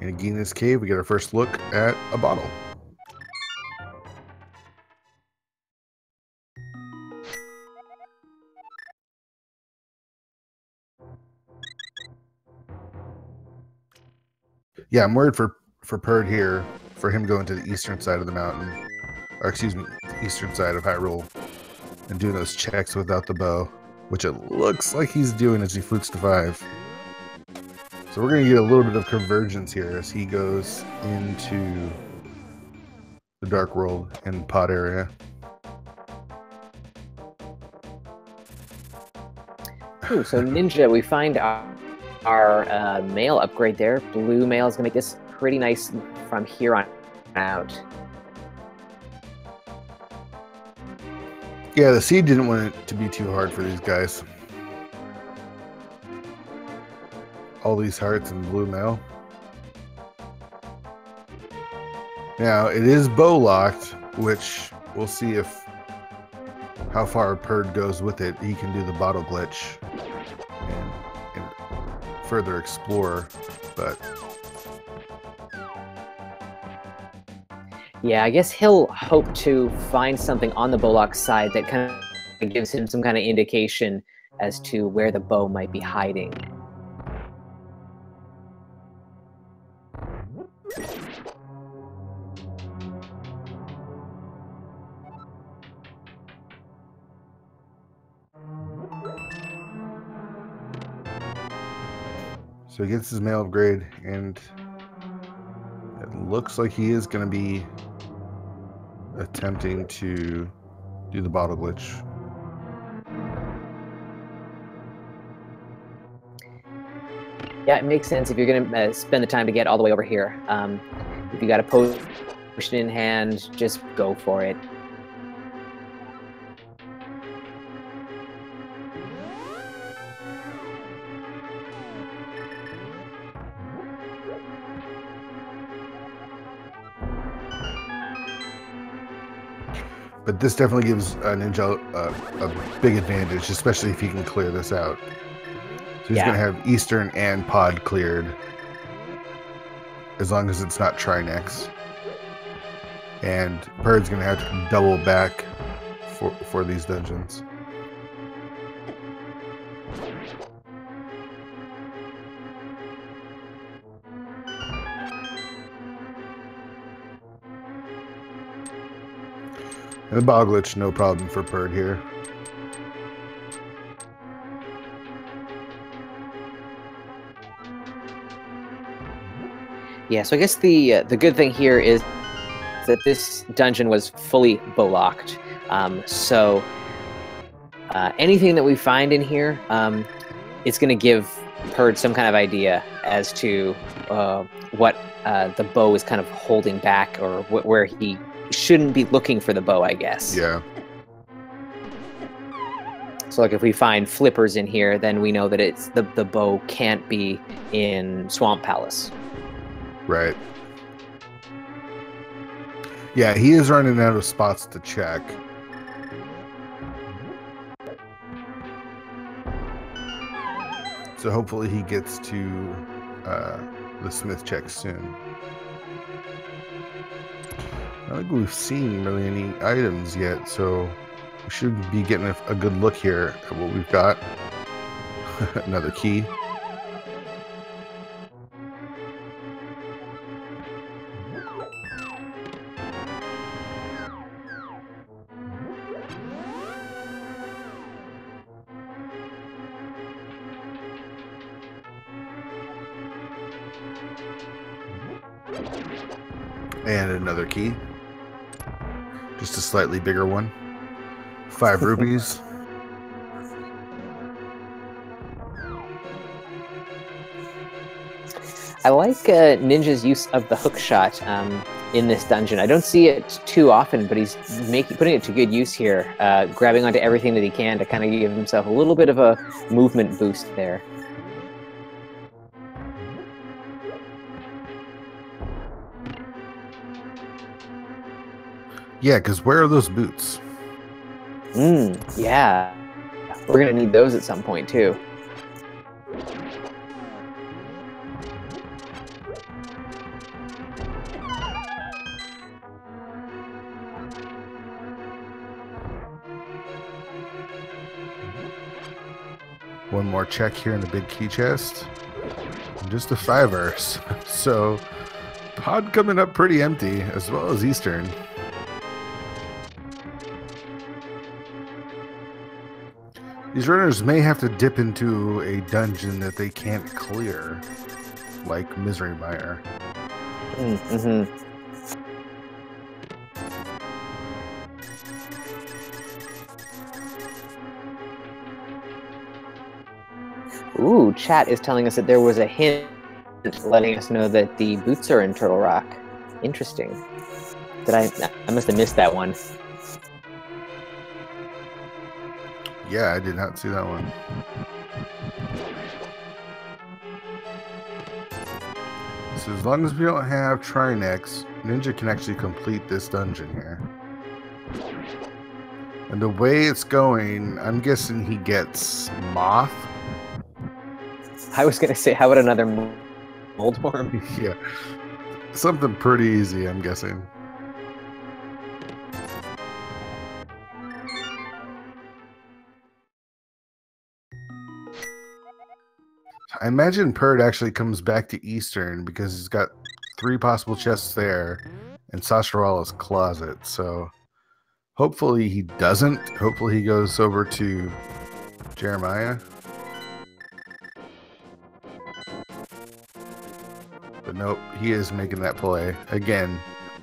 In Agina's cave, we get our first look at a bottle. Yeah, I'm worried for Purd here, for him going to the eastern side of the mountain, or excuse me, the eastern side of Hyrule, and doing those checks without the bow, which it looks like he's doing as he flutes to 5. So we're going to get a little bit of convergence here as he goes into the Dark World and Pod area. Ooh, so Ninja, we find our mail upgrade there. Blue mail is going to make this pretty nice from here on out. Yeah, the seed didn't want it to be too hard for these guys. All these hearts and blue mail. Now, it is bow locked, which we'll see if how far Purd goes with it. He can do the bottle glitch and further explore, but yeah, I guess he'll hope to find something on the Bowlock side that kind of gives him some kind of indication as to where the bow might be hiding. so he gets his mail upgrade, and it looks like he is going to be attempting to do the bottle glitch. Yeah, it makes sense if you're going to spend the time to get all the way over here. If you got a potion in hand, just go for it. But this definitely gives Ninja a big advantage, especially if he can clear this out. So he's going to have Eastern and Pod cleared, as long as it's not Trinex. And Purd's going to have to double back for these dungeons. And the bog glitch, no problem for Purd here. Yeah, so I guess the good thing here is that this dungeon was fully bow-locked. So anything that we find in here, it's going to give Purd some kind of idea as to what the bow is kind of holding back, or where he shouldn't be looking for the bow, I guess. Yeah. So like if we find flippers in here, then we know that it's the bow can't be in Swamp Palace. Right. Yeah, he is running out of spots to check. So hopefully he gets to the smith check soon. I don't think we've seen really any items yet, so we should be getting a good look here at what we've got. Another key. And another key. Just a slightly bigger one. 5 rubies. I like Ninja's use of the hook shot in this dungeon. I don't see it too often, but he's putting it to good use here, grabbing onto everything that he can to kind of give himself a little bit of a movement boost there. Yeah, because where are those boots? Yeah. We're going to need those at some point, too. One more check here in the big key chest. And just a 5-er. So, pod coming up pretty empty, as well as Eastern. These runners may have to dip into a dungeon that they can't clear, like Misery Mire. Ooh, chat is telling us that there was a hint letting us know that the boots are in Turtle Rock. Interesting. I must have missed that one. Yeah, I did not see that one. So as long as we don't have Trinex, Ninja can actually complete this dungeon here. And the way it's going, I'm guessing he gets Moth. I was going to say, how about another mold worm? Yeah. Something pretty easy, I'm guessing. I imagine Perd actually comes back to Eastern because he's got 3 possible chests there and Sasharawala's closet. So hopefully he doesn't. Hopefully he goes over to Jeremiah. But nope, he is making that play. Again,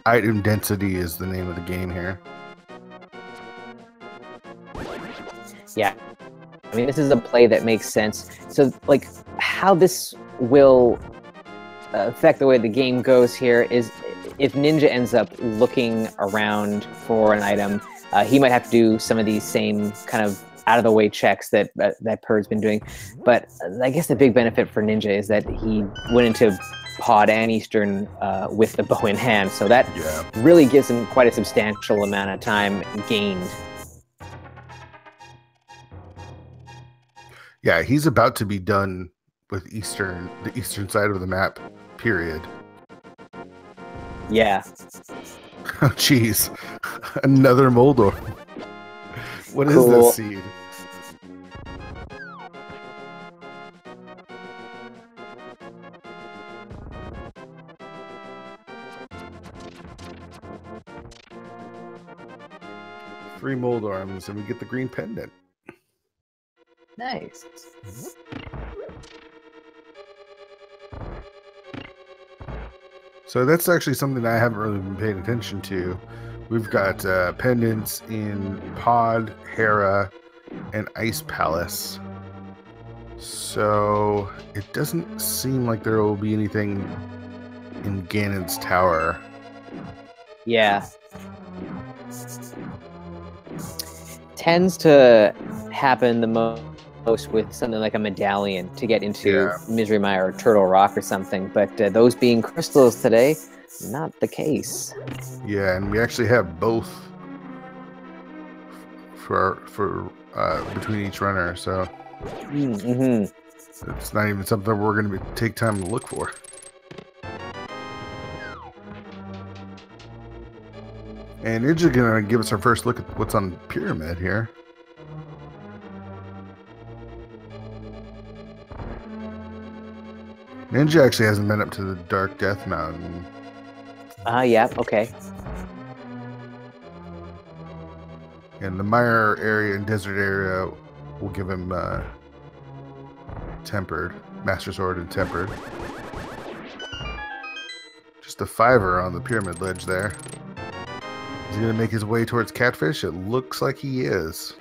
item density is the name of the game here. Yeah. I mean, this is a play that makes sense. So, like, how this will affect the way the game goes here is if Ninja ends up looking around for an item, he might have to do some of these same kind of out-of-the-way checks that Perd's been doing. But I guess the big benefit for Ninja is that he went into Pod and Eastern with the bow in hand. So that really gives him quite a substantial amount of time gained. Yeah, he's about to be done with the eastern side of the map, period. Yeah. Oh, jeez. Another Moldor. What is this seed? Three Moldorms, and we get the green pendant. Nice. So that's actually something I haven't really been paying attention to. We've got pendants in Pod, Hera, and Ice Palace. So it doesn't seem like there will be anything in Ganon's Tower. Yeah. Tends to happen the most with something like a medallion to get into Misery Mire or Turtle Rock or something, but those being crystals today, not the case. Yeah, and we actually have both for between each runner, so it's not even something we're going to take time to look for. And Ninja going to give us our first look at what's on Pyramid here. Ninja actually hasn't been up to the Dark Death Mountain. Yeah, okay. And the Mire area and desert area will give him Tempered, Master Sword and Tempered. Just a 5-er on the pyramid ledge there. Is he going to make his way towards catfish? It looks like he is.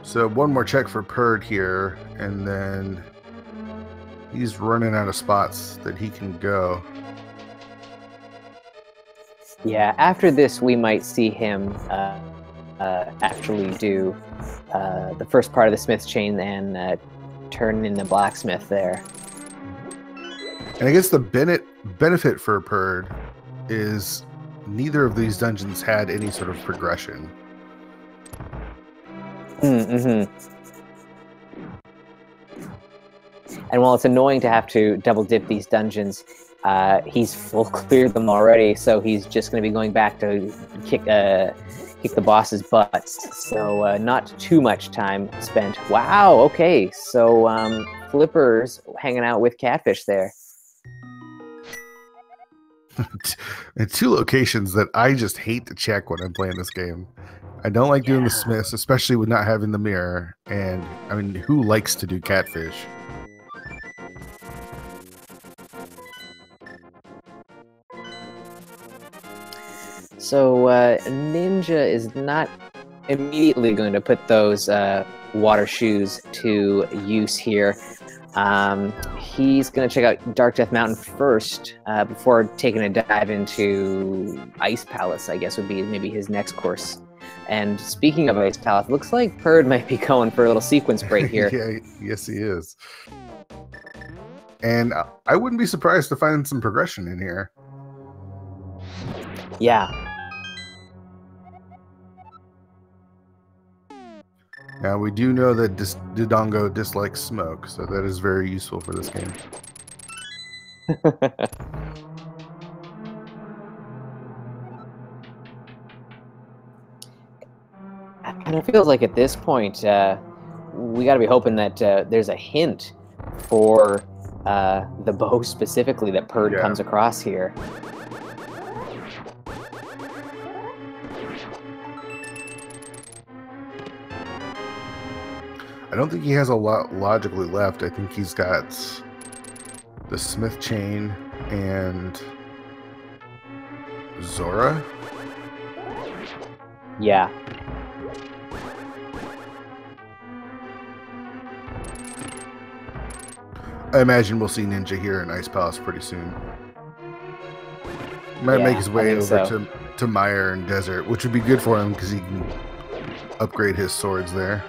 So one more check for Purd here, and then he's running out of spots that he can go. Yeah, after this, we might see him actually do the first part of the smith chain and turn in the blacksmith there. And I guess the benefit for Purd is neither of these dungeons had any sort of progression. Mm-hmm. And while it's annoying to have to double dip these dungeons, he's full cleared them already, so he's just going to be going back to kick the boss's butts. So not too much time spent. Wow, okay, so Flipper's hanging out with Catfish there. In 2 locations that I just hate to check when I'm playing this game. I don't like doing the smiths, especially with not having the mirror. And I mean, who likes to do catfish? So Ninja is not immediately going to put those water shoes to use here. He's going to check out Dark Death Mountain first before taking a dive into Ice Palace, I guess would be maybe his next course. And speaking of Ice Palace, looks like Purd might be going for a little sequence break here. Yeah, yes, he is. And I wouldn't be surprised to find some progression in here. Yeah. Now, we do know that Dodongo dislikes smoke, so that is very useful for this game. And it feels like at this point, we got to be hoping that there's a hint for the bow specifically that Purd comes across here. I don't think he has a lot logically left. I think he's got the Smith chain and Zora. Yeah. I imagine we'll see Ninja here in Ice Palace pretty soon. Might make his way over to Mire and Desert, which would be good for him because he can upgrade his swords there.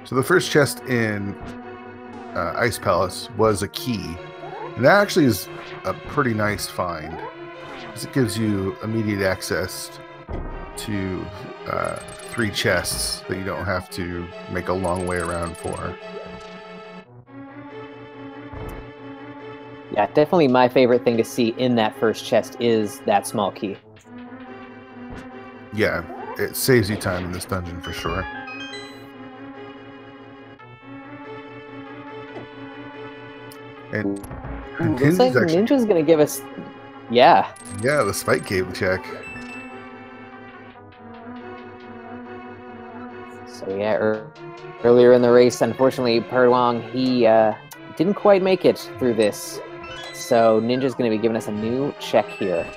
So the first chest in Ice Palace was a key. And that actually is a pretty nice find, because it gives you immediate access to 3 chests that you don't have to make a long way around for. Yeah, definitely my favorite thing to see in that first chest is that small key. Yeah, it saves you time in this dungeon for sure. And looks like Ninja's going to give us... Yeah. Yeah, the spike cave check. So yeah, earlier in the race, unfortunately, prdwong, he didn't quite make it through this. So Ninja's going to be giving us a new check here.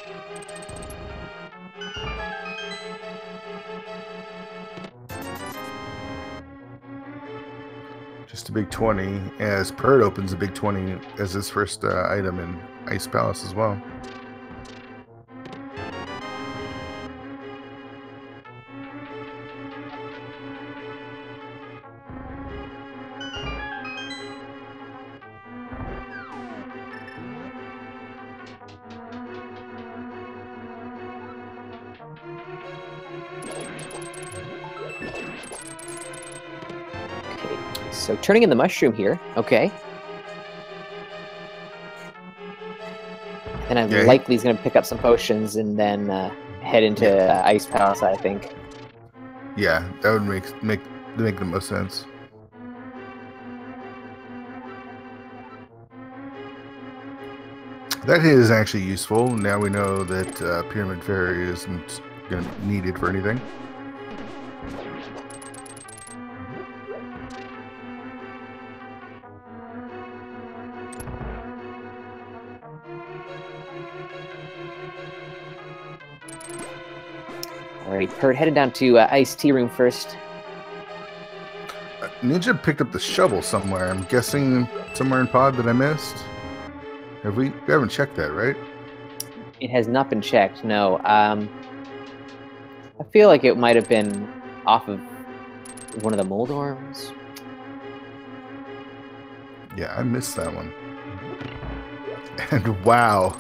Just a big 20, as Purd opens a big 20 as his first item in Ice Palace as well. So turning in the mushroom here. Okay. And I'm likely he's going to pick up some potions and then head into Ice Palace, I think. Yeah, that would make the most sense. That hit is actually useful. Now we know that Pyramid Fairy isn't needed for anything. Alrighty, Pert, headed down to Ice Tea Room first. Ninja picked up the shovel somewhere. I'm guessing somewhere in Pod that I missed. We haven't checked that, right? It has not been checked, no. I feel like it might have been off of one of the mold arms. Yeah, I missed that one. And wow.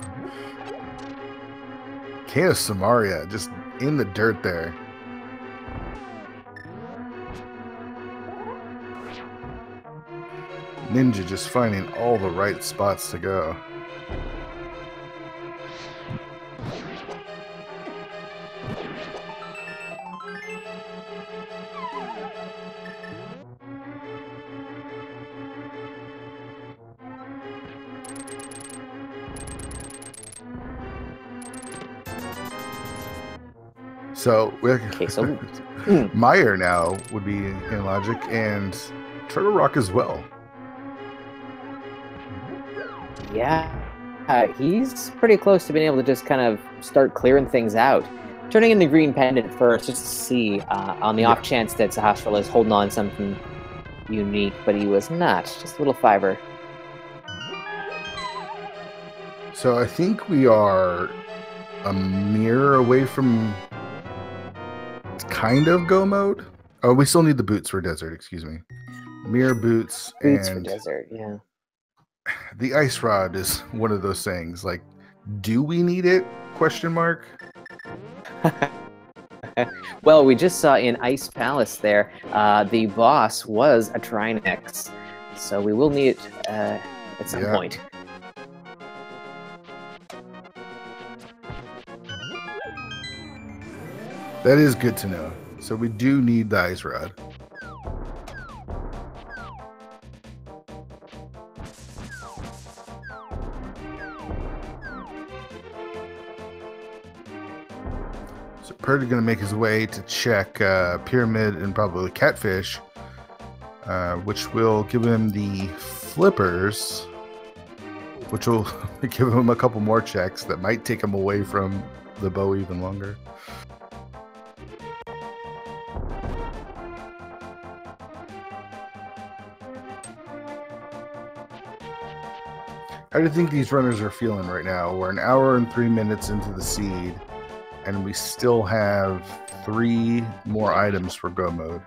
Can of Samaria just in the dirt there. Ninja just finding all the right spots to go. So, Meyer now would be in logic, and Turtle Rock as well. Yeah, he's pretty close to being able to just kind of start clearing things out. Turning in the green pendant first, just to see on the off chance that Sahasrahla is holding on something unique, but he was not. Just a little fiver. So I think we are a mirror away from kind of go mode. Oh, we still need the boots for desert, excuse me. Mirror boots for and desert, yeah. The ice rod is one of those things. Like, do we need it? Question mark. Well, we just saw in Ice Palace there, the boss was a Trinex, so we will need it at some point. That is good to know. So we do need the ice rod. So Purdy's going to make his way to check Pyramid and probably Catfish, which will give him the flippers, which will give him a couple more checks that might take him away from the bow even longer. How do you think these runners are feeling right now? We're an hour and 3 minutes into the seed, and we still have 3 more items for go mode.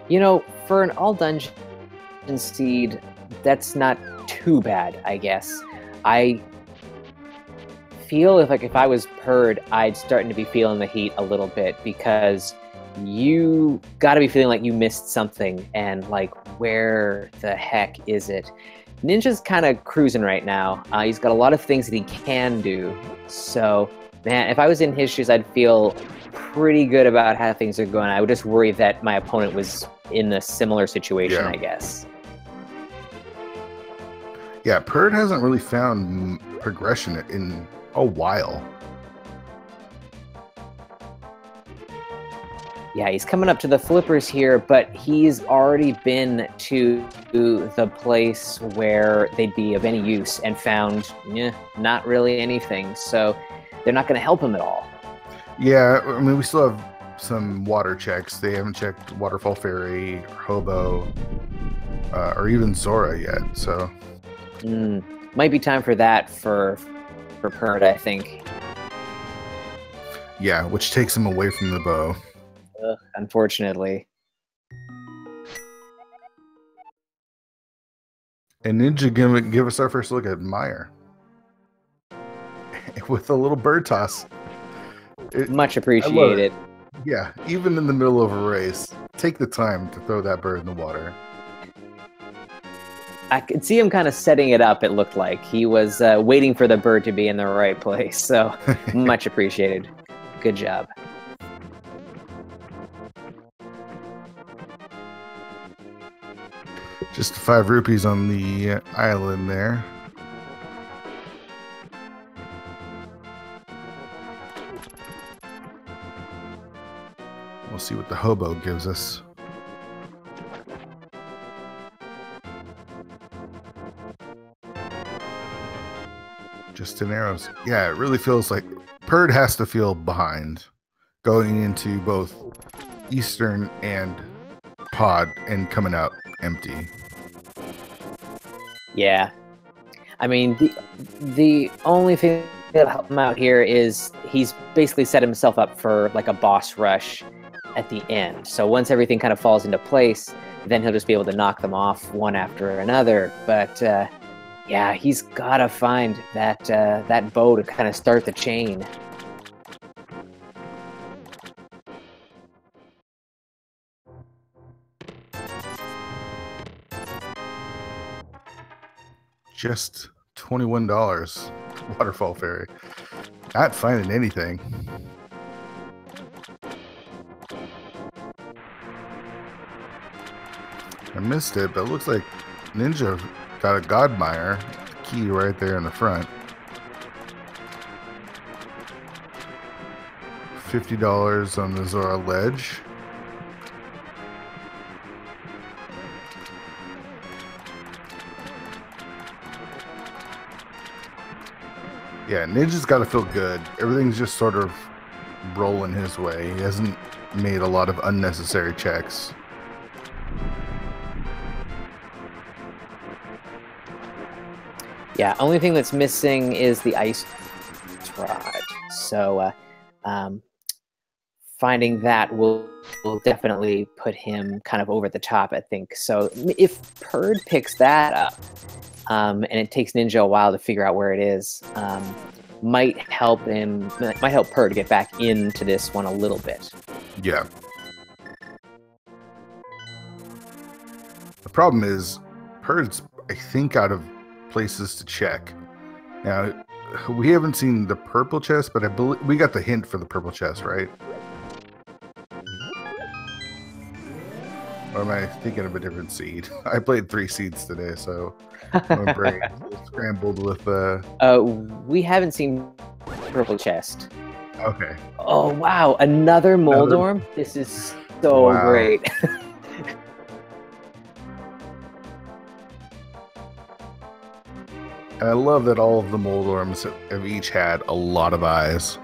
You know, for an all dungeon seed, that's not too bad, I guess. I feel if I was Purd, I'd starting to be feeling the heat a little bit, because you got to be feeling like you missed something, and like, where the heck is it? Ninja's kind of cruising right now. He's got a lot of things that he can do. So, man, if I was in his shoes, I'd feel pretty good about how things are going. I would just worry that my opponent was in a similar situation, I guess. Yeah, Purd hasn't really found progression in a while. Yeah, he's coming up to the flippers here, but he's already been to the place where they'd be of any use and found not really anything. So they're not going to help him at all. Yeah, I mean, we still have some water checks. They haven't checked Waterfall Fairy, or Hobo, or even Zora yet. So might be time for that for Purd, I think. Yeah, which takes him away from the bow. Unfortunately. And Ninja give us our first look at Meyer with a little bird toss. Much appreciated. Yeah, even in the middle of a race, take the time to throw that bird in the water. I could see him kind of setting it up, it looked like. He was waiting for the bird to be in the right place, so much appreciated. Good job. Just 5 rupees on the island there. We'll see what the hobo gives us. Just 10 arrows. Yeah, it really feels like Purd has to feel behind going into both Eastern and Pod and coming out empty. Yeah. I mean, the only thing that'll help him out here is he's basically set himself up for like a boss rush at the end. So once everything kind of falls into place, then he'll just be able to knock them off one after another. But yeah, he's got to find that bow to kind of start the chain. Just $21. Waterfall Fairy. Not finding anything. I missed it, but it looks like Ninja got a Godmire key right there in the front. $50 on the Zora Ledge. Yeah, Ninja's got to feel good. Everything's just sort of rolling his way. He hasn't made a lot of unnecessary checks. Yeah, only thing that's missing is the ice rod. So finding that will definitely put him kind of over the top, I think. So if Purd picks that up, and it takes Ninja a while to figure out where it is, might help Purd get back into this one a little bit. Yeah. The problem is Purd's, I think, out of places to check. Now, we haven't seen the purple chest, but I believe we got the hint for the purple chest, right? Or am I thinking of a different seed? I played 3 seeds today, so my brain scrambled with we haven't seen purple chest. Okay. Oh wow, another Moldorm? This is so great. And I love that all of the Moldorms have each had a lot of eyes.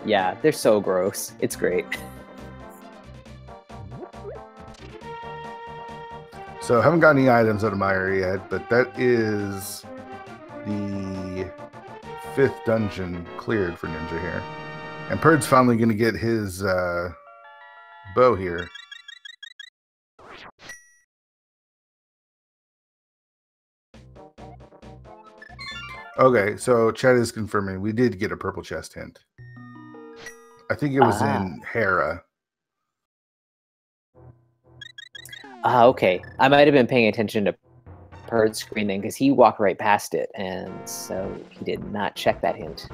Yeah, they're so gross. It's great. So I haven't got any items out of my area yet, but that is the 5th dungeon cleared for Ninja here. And Purd's finally going to get his bow here. Okay, so Chad is confirming we did get a purple chest hint. I think it was in Hera. Okay. I might have been paying attention to Purd's screen then, because he walked right past it, and so he did not check that hint.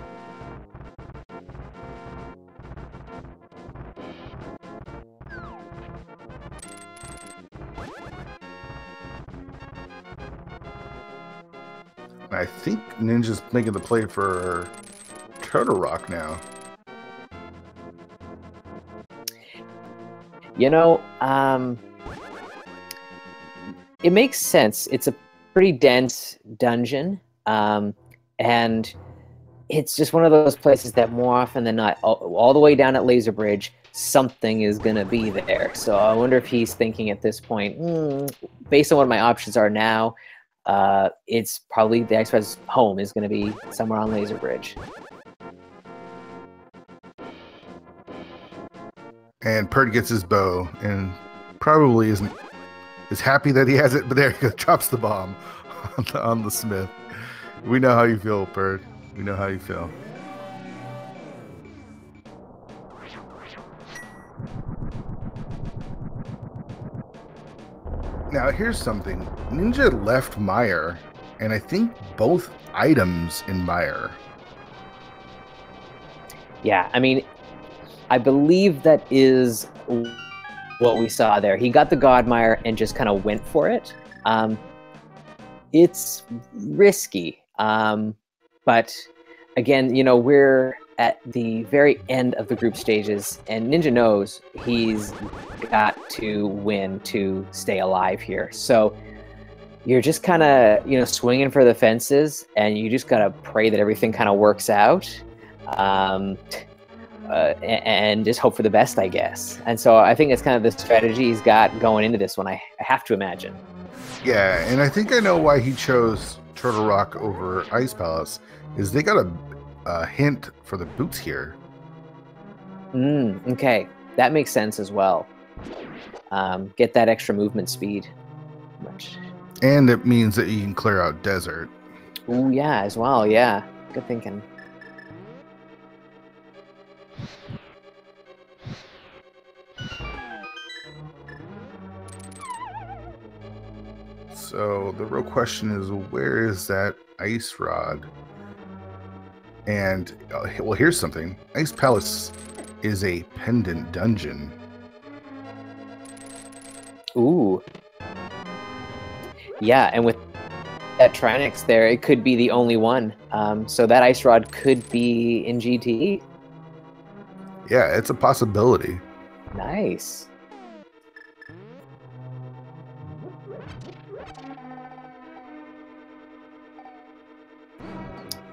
I think Ninja's making the play for Turtle Rock now. You know, it makes sense. It's a pretty dense dungeon, and it's just one of those places that more often than not, all the way down at Laser Bridge, something is going to be there. So I wonder if he's thinking at this point, based on what my options are now, it's probably the Express home is going to be somewhere on Laser Bridge. And Purd gets his bow and probably isn't as happy that he has it, but there he goes, drops the bomb on the smith. We know how you feel, Purd. We know how you feel. Now, here's something. Ninja left Mire, and I think both items in Mire. Yeah, I mean, I believe that is what we saw there. He got the Godmire and just kind of went for it. It's risky, but again, you know, we're at the very end of the group stages, and Ninja knows he's got to win to stay alive here. So you're just kind of, you know, swinging for the fences, and you just got to pray that everything kind of works out. And just hope for the best, I guess. And so I think it's kind of the strategy he's got going into this one, I have to imagine. Yeah, and I think I know why he chose Turtle Rock over Ice Palace, is they got a hint for the boots here. Okay, that makes sense as well. Get that extra movement speed. And it means that you can clear out desert. Ooh, yeah, as well, yeah. Good thinking. So the real question is, where is that ice rod? And well, here's something. Ice Palace is a pendant dungeon. Ooh. Yeah, and with that Trinix there, it could be the only one. So that ice rod could be in GT. Yeah, it's a possibility. Nice.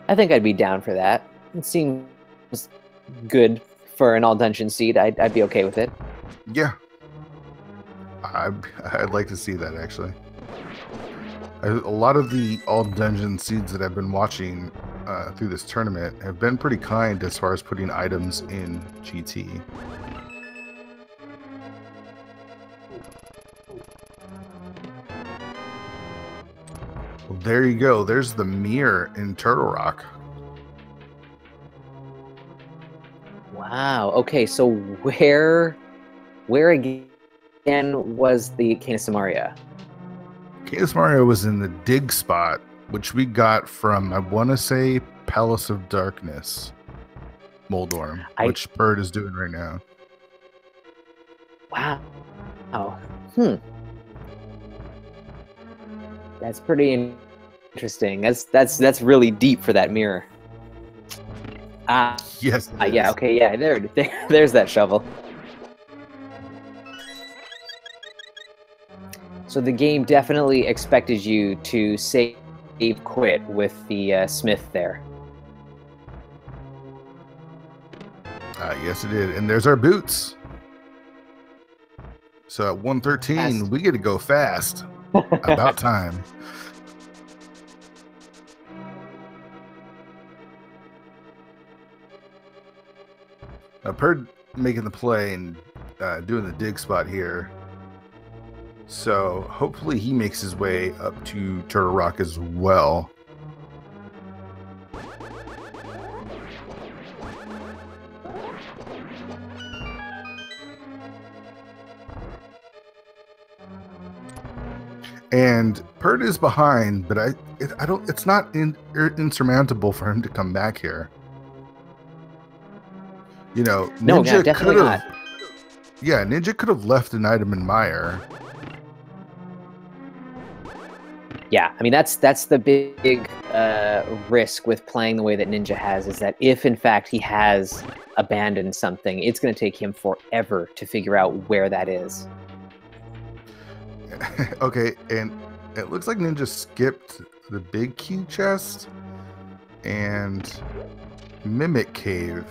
I think I'd be down for that. It seems good for an all-dungeon seed. I'd be okay with it. Yeah. I'd like to see that, actually. A lot of the all-dungeon seeds that I've been watching through this tournament have been pretty kind as far as putting items in GT. Well, there you go. There's the mirror in Turtle Rock. Wow. Okay, so where again was the Canis Maria? Canis Maria was in the dig spot, which we got from, I want to say, Palace of Darkness, Moldorm, which Bird is doing right now. Wow. That's pretty interesting. That's really deep for that mirror. Yes. Yeah. Okay. Yeah. There's that shovel. So the game definitely expected you to save quit with the smith there. Yes, it did. And there's our boots. So at 113, we get to go fast. About time. Perd making the play and doing the dig spot here. So hopefully he makes his way up to Turtle Rock as well. And Perd is behind, but I don't. It's not insurmountable for him to come back here. You know, Ninja could have. Yeah, Ninja could have left an item in Mire. Yeah, I mean that's the big risk with playing the way that Ninja has, is that if in fact he has abandoned something, it's going to take him forever to figure out where that is. Okay, and it looks like Ninja skipped the big key chest and Mimic Cave.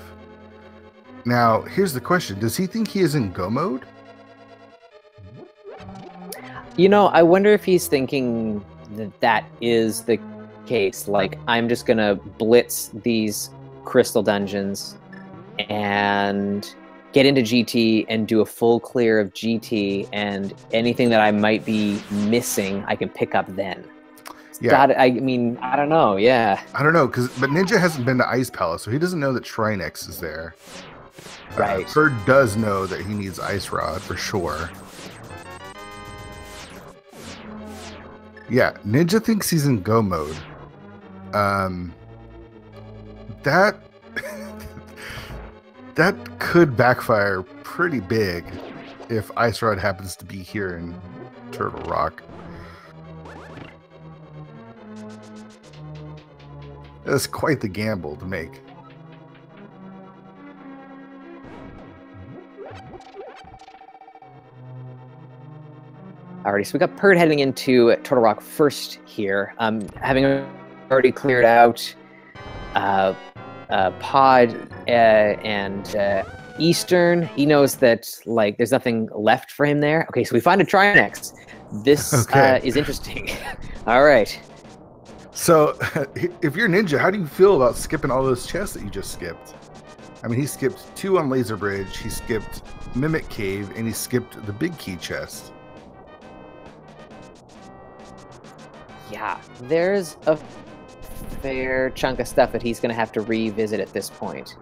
Now, here's the question. Does he think he is in go mode? You know, I wonder if he's thinking that is the case. Like, I'm just going to blitz these crystal dungeons and get into GT and do a full clear of GT, and anything that I might be missing, I can pick up then. Yeah. I mean, I don't know. Yeah. I don't know, but Ninja hasn't been to Ice Palace, so he doesn't know that Trinix is there. Right. Bird does know that he needs Ice Rod for sure. Yeah, Ninja thinks he's in go mode. That that could backfire pretty big if Ice Rod happens to be here in Turtle Rock. That's quite the gamble to make. Alrighty, so we got Perd heading into Turtle Rock first here. Having already cleared out Pod and Eastern, he knows that like there's nothing left for him there. Okay, so we find a Trinex. This is interesting. All right. So, if you're Ninja, how do you feel about skipping all those chests that you just skipped? I mean, he skipped 2 on Laser Bridge, he skipped Mimic Cave, and he skipped the big key chest. Yeah, there's a fair chunk of stuff that he's going to have to revisit at this point.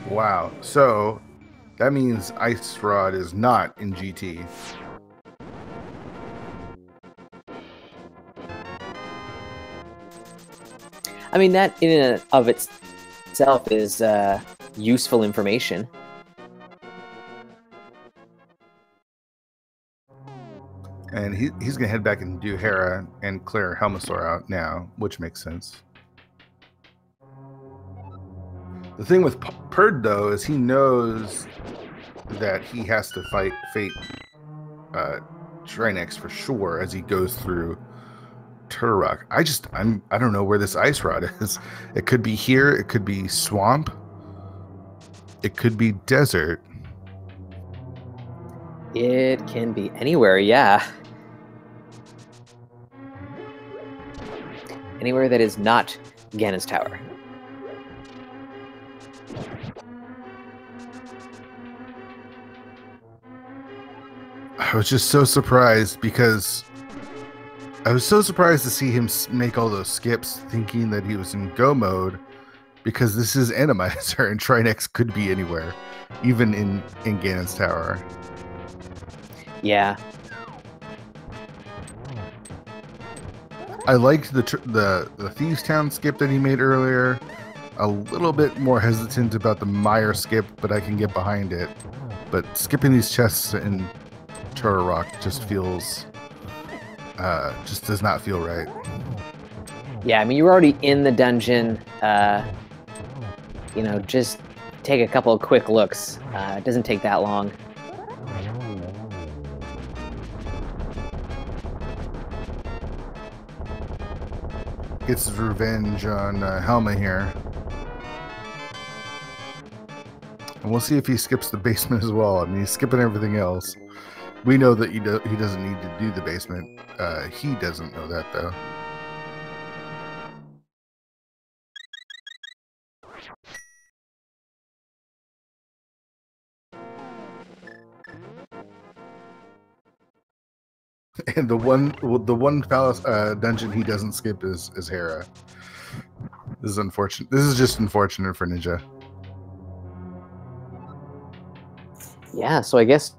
Wow. So, that means Ice Rod is not in GT. I mean, that in and of itself is useful information. And he's going to head back and do Hera and clear Helmasaur out now, which makes sense. The thing with Perd, though, is he knows that he has to fight Fate Trinex for sure as he goes through Turtle Rock. I don't know where this Ice Rod is. It could be here. It could be swamp. It could be desert. It can be anywhere, yeah. Anywhere that is not Ganon's Tower. I was just so surprised because I was so surprised to see him make all those skips thinking that he was in go mode, because this is Randomizer and Trinex could be anywhere, even in Ganon's Tower. Yeah. I liked the Thieves Town skip that he made earlier. A little bit more hesitant about the Mire skip, but I can get behind it. But skipping these chests in Turtle Rock just feels, just does not feel right. Yeah, I mean, you were already in the dungeon. You know, just take a couple of quick looks. It doesn't take that long. Gets his revenge on Helma here. And we'll see if he skips the basement as well. I mean, he's skipping everything else. We know that he doesn't need to do the basement. He doesn't know that, though. And the one palace dungeon he doesn't skip is Hera. This is unfortunate. This is just unfortunate for Ninja. Yeah, so I guess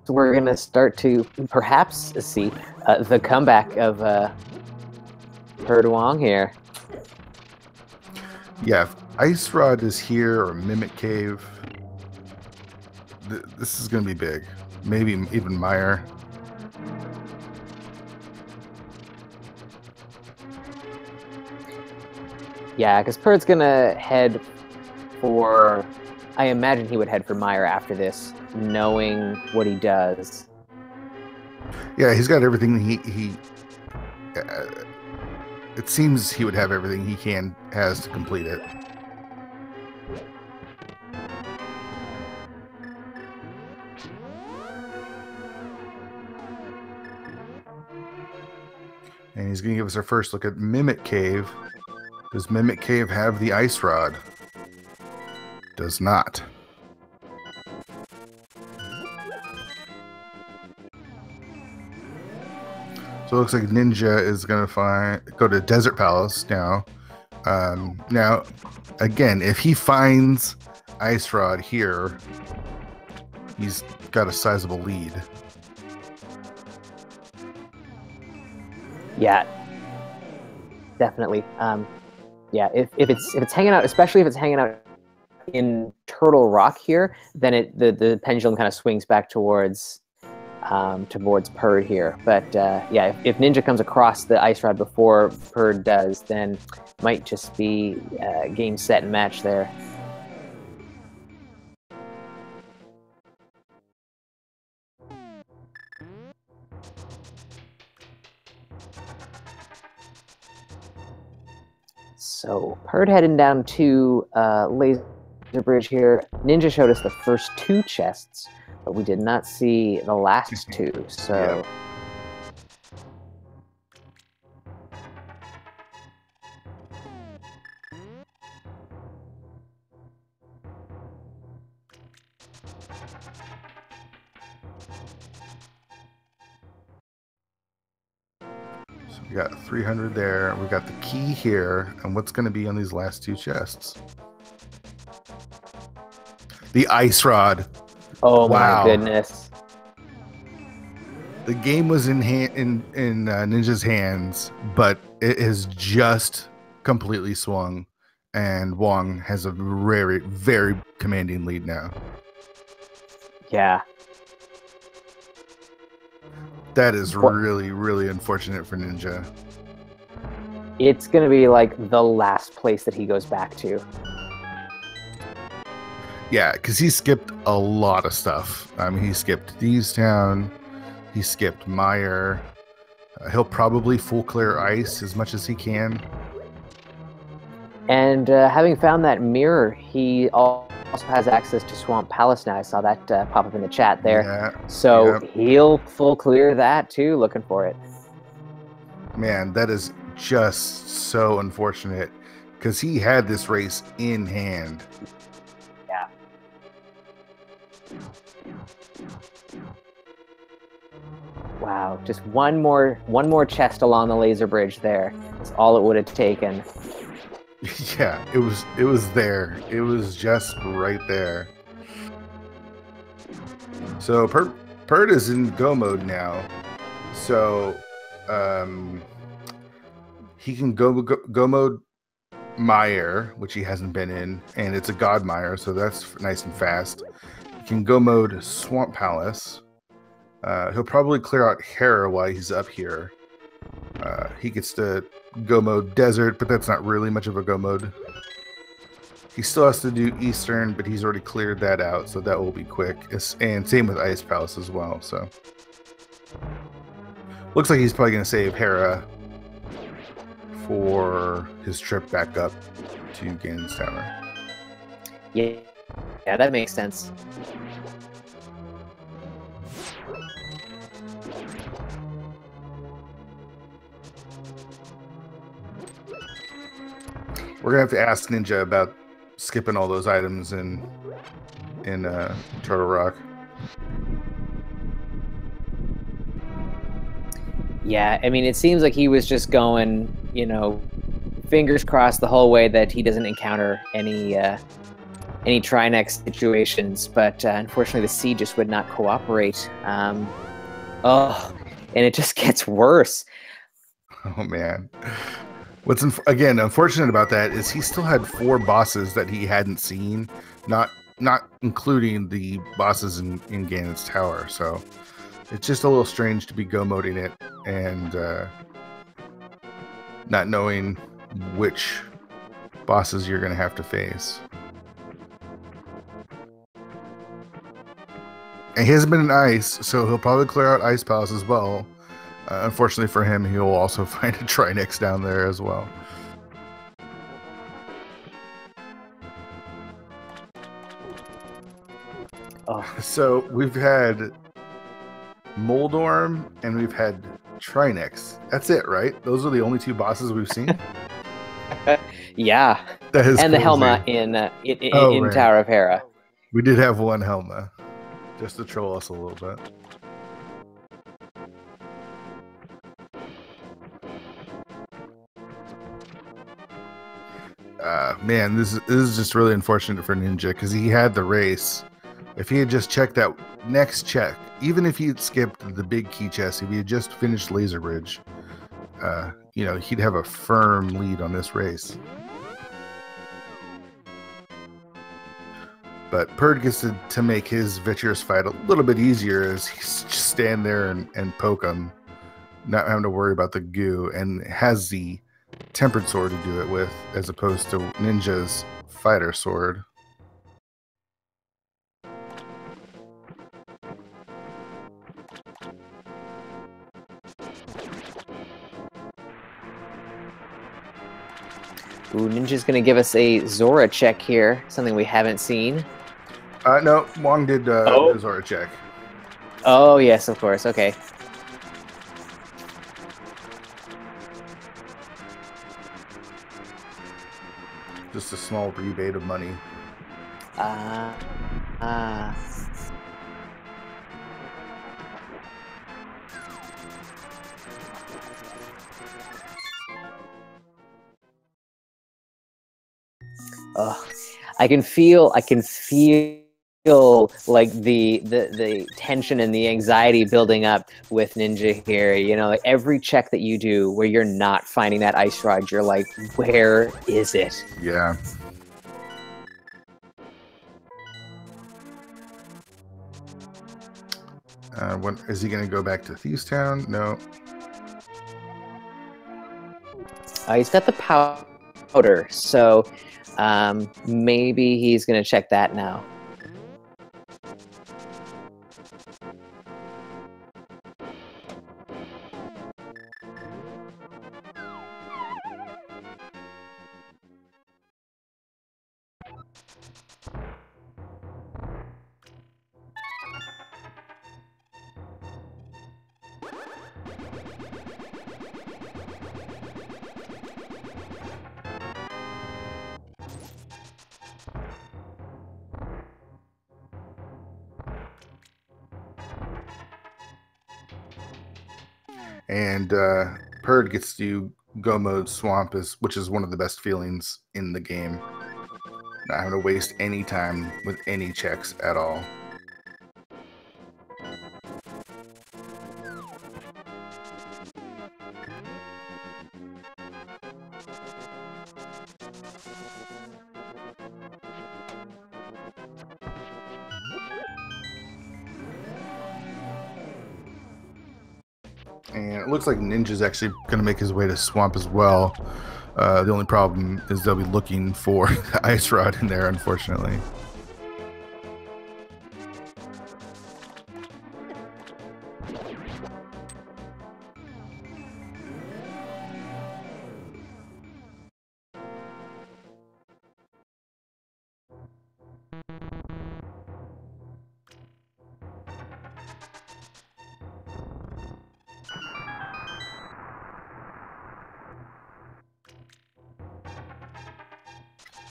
we're gonna start to perhaps see the comeback of prdwong here. Yeah, if Ice Rod is here or Mimic Cave, this is gonna be big. Maybe even Mire. Yeah, because Perd's gonna head for... I imagine he would head for Mire after this, knowing what he does. Yeah, he's got everything he it seems he would have everything he has to complete it. And he's going to give us our first look at Mimic Cave. Does Mimic Cave have the Ice Rod? Does not. So it looks like Ninja is going to go to Desert Palace now. Now, again, if he finds Ice Rod here, he's got a sizable lead. Yeah, definitely. Yeah, if it's hanging out, especially if it's hanging out in Turtle Rock here, then the pendulum kind of swings back towards Purd here. But yeah, if Ninja comes across the ice rod before Purd does, then might just be game, set, and match there. So Purd heading down to Laser Bridge here. Ninja showed us the first 2 chests, but we did not see the last 2. So. Yeah. So we got 300 there. We got the key here, and what's going to be on these last 2 chests? The ice rod. Oh wow. My goodness! The game was in Ninja's hands, but it has just completely swung, and Wong has a very, very commanding lead now. Yeah. That is really, really unfortunate for Ninja. It's going to be like the last place that he goes back to. Yeah, because he skipped a lot of stuff. I mean, he skipped Deestown, he skipped Meyer. He'll probably full clear ice as much as he can. And having found that mirror, he also has access to Swamp Palace now. I saw that pop up in the chat there. Yeah, so he'll full clear that too, looking for it. Man, that is just so unfortunate because he had this race in hand. Yeah. Wow, just one more chest along the laser bridge there. That's all it would have taken. Yeah, it was there. It was just right there. So Purd is in go mode now. So he can go mode Meyer, which he hasn't been in, and it's a God Meyer, so that's nice and fast. He can go mode Swamp Palace. He'll probably clear out Hera while he's up here. He gets to go mode Desert, but that's not really much of a go mode. He still has to do Eastern, but he's already cleared that out, so that will be quick. And same with Ice Palace as well. So looks like he's probably going to save Hera for his trip back up to Ganon's Tower. Yeah, that makes sense. We're gonna have to ask Ninja about skipping all those items in Turtle Rock. Yeah, I mean, it seems like he was just going, fingers crossed the whole way that he doesn't encounter any Trinex situations. But unfortunately, the sea just would not cooperate. And it just gets worse. Oh man. What's again unfortunate about that is he still had 4 bosses that he hadn't seen, not including the bosses in Ganon's Tower. So it's just a little strange to be go moding it and not knowing which bosses you're going to have to face. And he hasn't been in ice, so he'll probably clear out Ice Palace as well. Unfortunately for him, he'll also find a Trinex down there as well. Oh. So we've had Moldorm and we've had Trinex. That's it, right? Those are the only 2 bosses we've seen? Yeah. That is and crazy. The Helma in Tower of Hera. We did have 1 Helma, just to troll us a little bit. Man, this is just really unfortunate for Ninja because he had the race. If he had just checked that next check, even if he had skipped the big key chest, if he had just finished Laser Bridge, you know, he'd have a firm lead on this race. But Purd gets to make his Vitreous fight a little bit easier as he's just stand there and poke him, not having to worry about the goo, and has the Tempered Sword to do it with, as opposed to Ninja's Fighter Sword. Ooh, Ninja's going to give us a Zora check here, something we haven't seen. No, Wong did the Zora check. Oh, yes, of course. Okay. Just a small rebate of money. Oh, I can feel like the tension and the anxiety building up with Ninja here. You know, like every check that you do where you're not finding that ice rod, you're like, where is it? Yeah. When is he going to go back to Thieves Town? No. He's got the powder, so maybe he's going to check that now. And Purd gets to go mode Swamp, which is one of the best feelings in the game. Not having to waste any time with any checks at all. And it looks like Ninja's actually going to make his way to Swamp as well. The only problem is they'll be looking for the Ice Rod in there, unfortunately.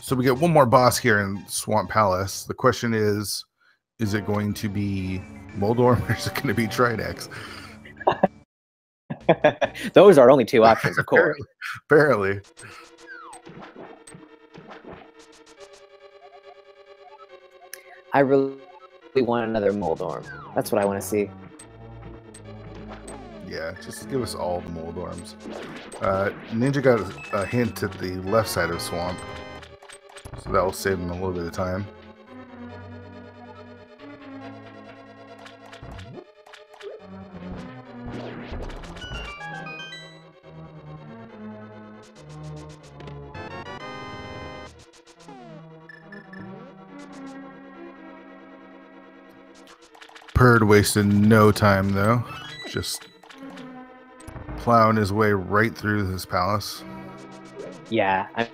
So we get one more boss here in Swamp Palace. The question is it going to be Moldorm or is it going to be Tridex? Those are only two options, of course. Apparently. I really want another Moldorm. That's what I want to see. Yeah, just give us all the Moldorms. Ninja got a hint at the left side of Swamp. So that will save him a little bit of time. Purd wasted no time though. Just plowing his way right through this palace. Yeah, I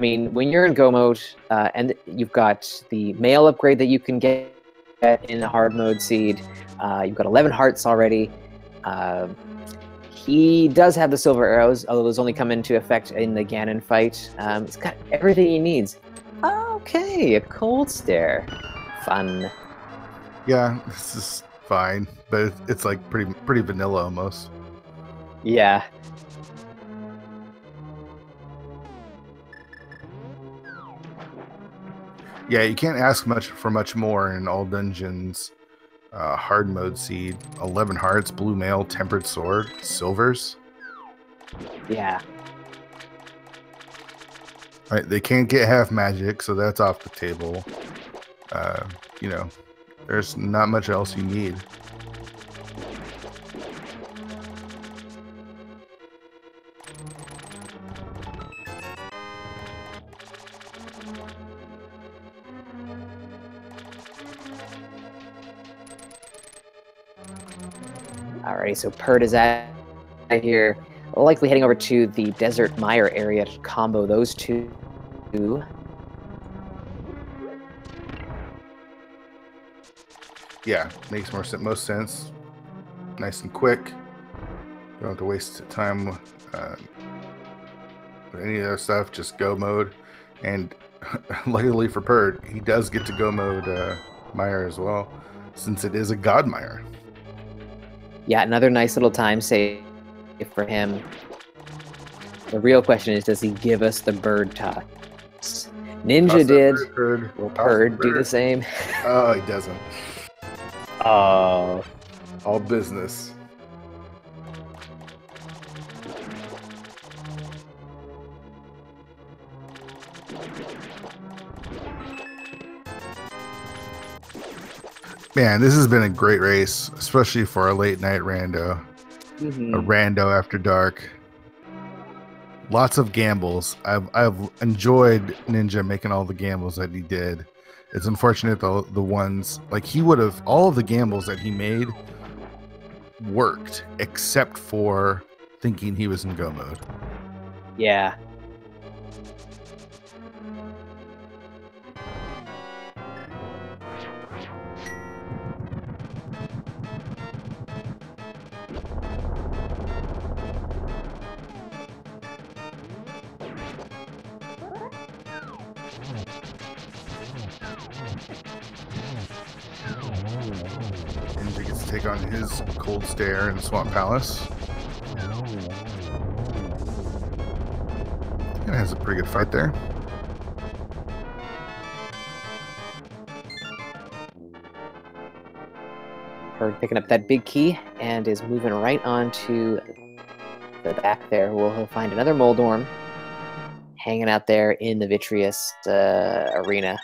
mean, when you're in Go mode, and you've got the mail upgrade that you can get in the hard mode seed, you've got 11 hearts already. He does have the silver arrows, although those only come into effect in the Ganon fight. He's got everything he needs. Okay, a cold stare. Fun. Yeah, this is fine, but it's like pretty vanilla almost. Yeah. Yeah, you can't ask for much more in all dungeons. Hard mode seed, 11 hearts, blue mail, tempered sword, silvers. Yeah. All right, they can't get half magic, so that's off the table. You know, there's not much else you need. Alrighty, so Perd is out here, likely heading over to the Desert Mire area to combo those two. Yeah, makes most sense. Nice and quick. Don't have to waste time with any other stuff. Just go mode. And luckily for Perd, he does get to go mode Mire as well, since it is a God Mire. Yeah, another nice little time save for him. The real question is, does he give us the bird toss? Ninja did. Will Perd do the same? Oh, he doesn't. Oh. All business. Man, this has been a great race, especially for a late night rando. A rando after dark. Lots of gambles. I've enjoyed Ninja making all the gambles that he did. It's unfortunate the ones like he would have all of the gambles that he made worked except for thinking he was in go mode. Yeah. Ninja gets to take on his cold stare in Swamp Palace. And has a pretty good fight there. Perd picking up that big key and is moving right on to the back there, where he'll find another Moldorm hanging out there in the Vitreous arena.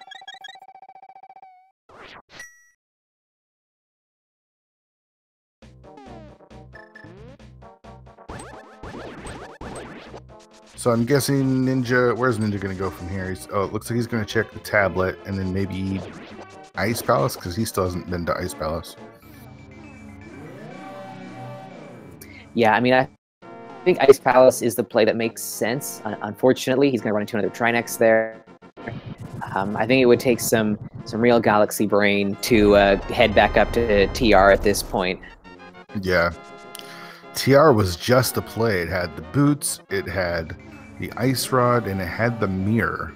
So I'm guessing Ninja, where's Ninja going to go from here? It looks like he's going to check the tablet and then maybe Ice Palace, because he still hasn't been to Ice Palace. Yeah, I mean, I think Ice Palace is the play that makes sense. Unfortunately, he's going to run into another Trinex there. I think it would take some real galaxy brain to head back up to TR at this point. Yeah. TR was just a play. It had the boots, it had the ice rod, and it had the mirror.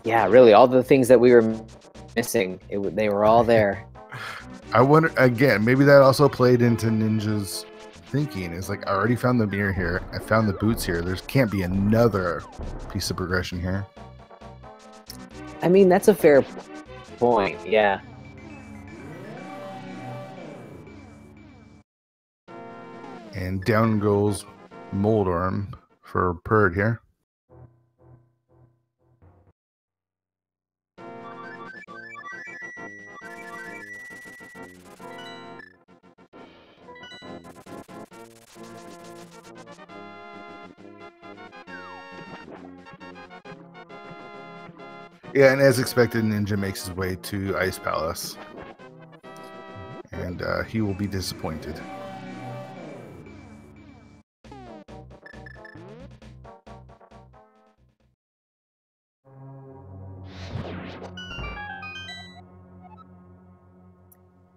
Yeah, really, all the things that we were missing, they were all there. I wonder, again, maybe that also played into Ninja's thinking. It's like, I already found the mirror here. I found the boots here. There can't be another piece of progression here. I mean, that's a fair point, yeah. And down goes Moldorm for Perd here. Yeah, and as expected, Ninja makes his way to Ice Palace. And he will be disappointed.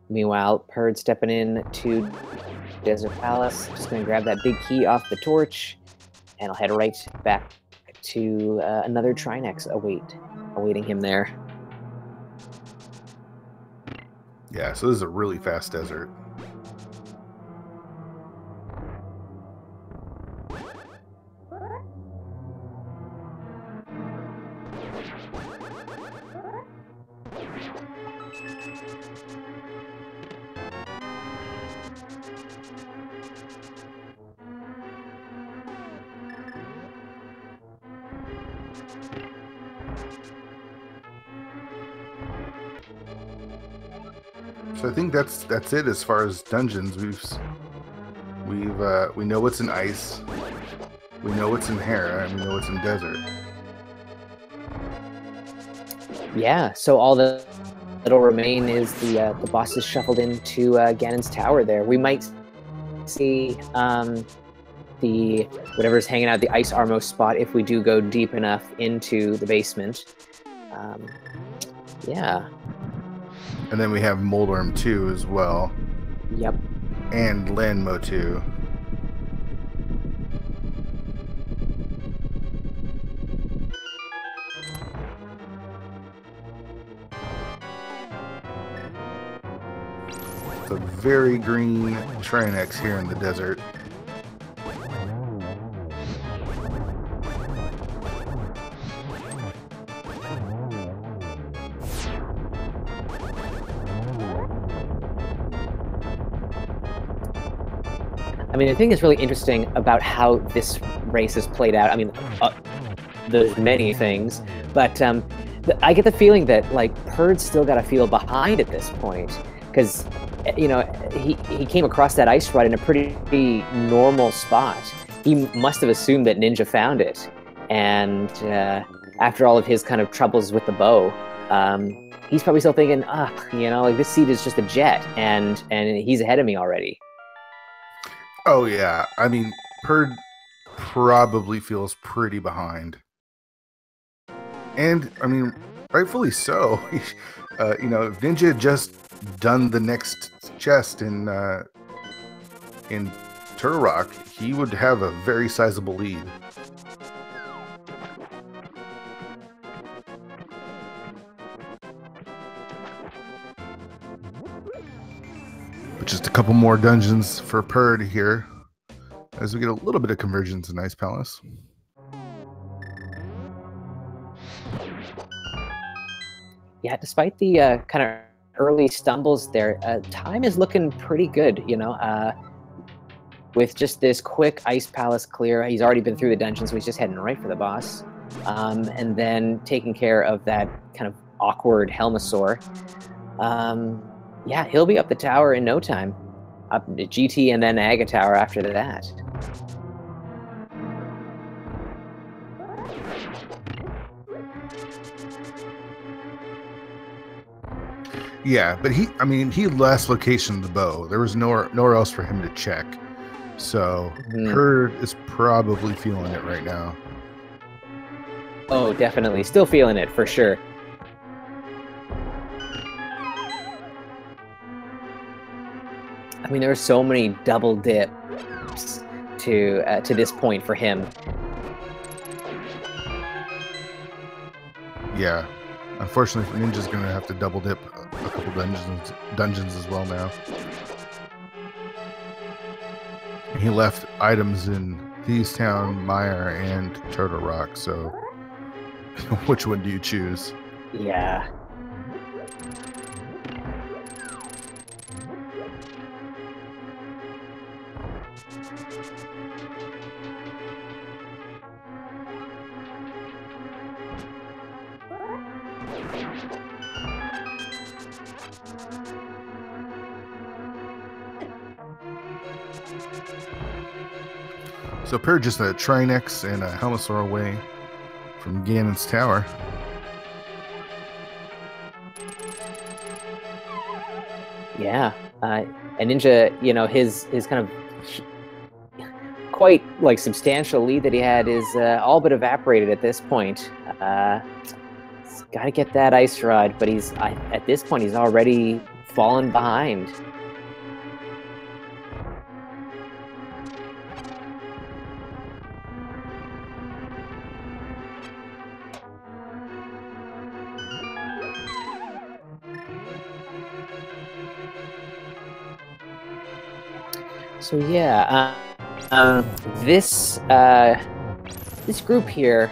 Meanwhile, Perd stepping in to Desert Palace. Just going to grab that big key off the torch, and I'll head right back to another Trinex awaiting him there. Yeah, so this is a really fast desert. So I think that's it as far as dungeons. We know what's in ice, we know what's in Hera, and we know what's in desert. Yeah. So all that'll remain is the bosses shuffled into Ganon's tower. There, we might see the whatever's hanging out the ice armor spot if we do go deep enough into the basement. Yeah. And then we have Moldorm 2 as well. Yep. And Lanmo 2. It's a very green Trinex here in the desert. I mean, the thing that's really interesting about how this race has played out, I mean, there's many things, but I get the feeling that, like, Perd's still got to feel behind at this point, because, you know, he came across that ice rod in a pretty normal spot. He must have assumed that Ninja found it, and after all of his kind of troubles with the bow, he's probably still thinking, you know, like, this seed is just a jet, and he's ahead of me already. Oh, yeah. I mean, Perd probably feels pretty behind. And, I mean, rightfully so. You know, if Ninja had just done the next chest in Turtle Rock, he would have a very sizable lead. But just a couple more dungeons for Perd here, as we get a little bit of convergence in Ice Palace. Yeah, despite the kind of early stumbles there, time is looking pretty good, you know. With just this quick Ice Palace clear, he's already been through the dungeon, so he's just heading right for the boss. And then taking care of that kind of awkward Helmasaur. Yeah, he'll be up the tower in no time. Up to GT and then Aga Tower after that. Yeah, but he last locationed the bow. There was nowhere else for him to check. So Perd is probably feeling it right now. Oh, definitely. Still feeling it, for sure. I mean, there are so many double dips to this point for him. Yeah. Unfortunately, Ninja's going to have to double dip a couple dungeons as well now. He left items in Thieves Town, Mire, and Turtle Rock, so which one do you choose? Yeah. So Perd just a Trinex and a Helmasaur away from Ganon's tower. Yeah, and Ninja, you know, his kind of quite like substantial lead that he had is all but evaporated at this point. He's got to get that ice rod, but at this point he's already fallen behind. So yeah, this group here,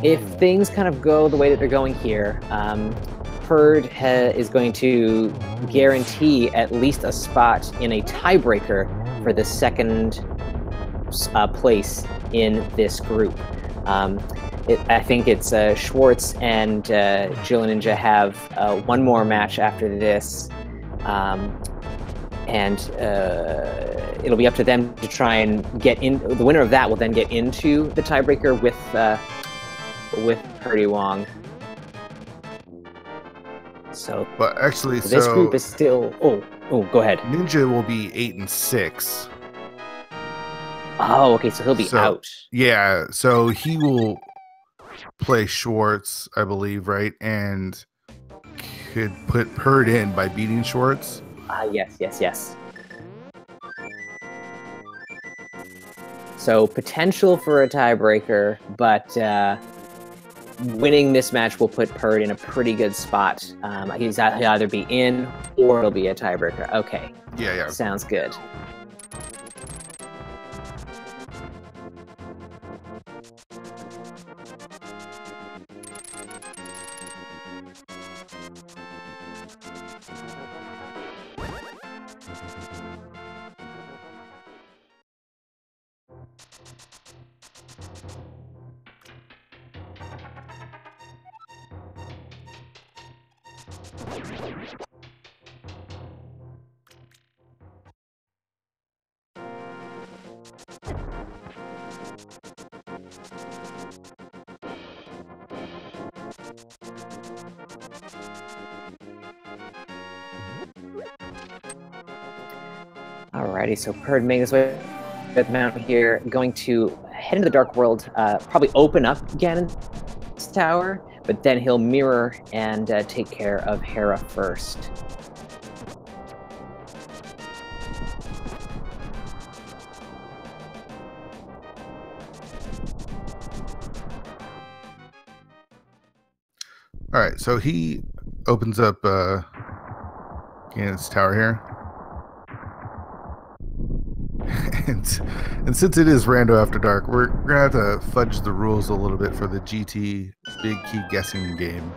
if things kind of go the way that they're going here, Perd is going to guarantee at least a spot in a tiebreaker for the second place in this group. I think it's Schwartz and Julloninja have one more match after this, and it'll be up to them to try and get in. The winner of that will then get into the tiebreaker with prdwong. So, but actually, this group is still. Oh, go ahead. Ninja will be 8 and 6. Oh, okay, so he'll be out. Yeah, so he will play Schwartz, I believe, right? And could put Perd in by beating Schwartz. Yes. So potential for a tiebreaker, but winning this match will put Perd in a pretty good spot. He'll either be in or it'll be a tiebreaker. Okay. Yeah. Sounds good. Alrighty, so Perd making his way to the mountain here, going to head into the Dark World, probably open up Ganon's tower, but then he'll mirror and take care of Hera first. All right, so he opens up Ganon's tower here. And since it is Rando After Dark, we're gonna have to fudge the rules a little bit for the GT Big Key guessing game.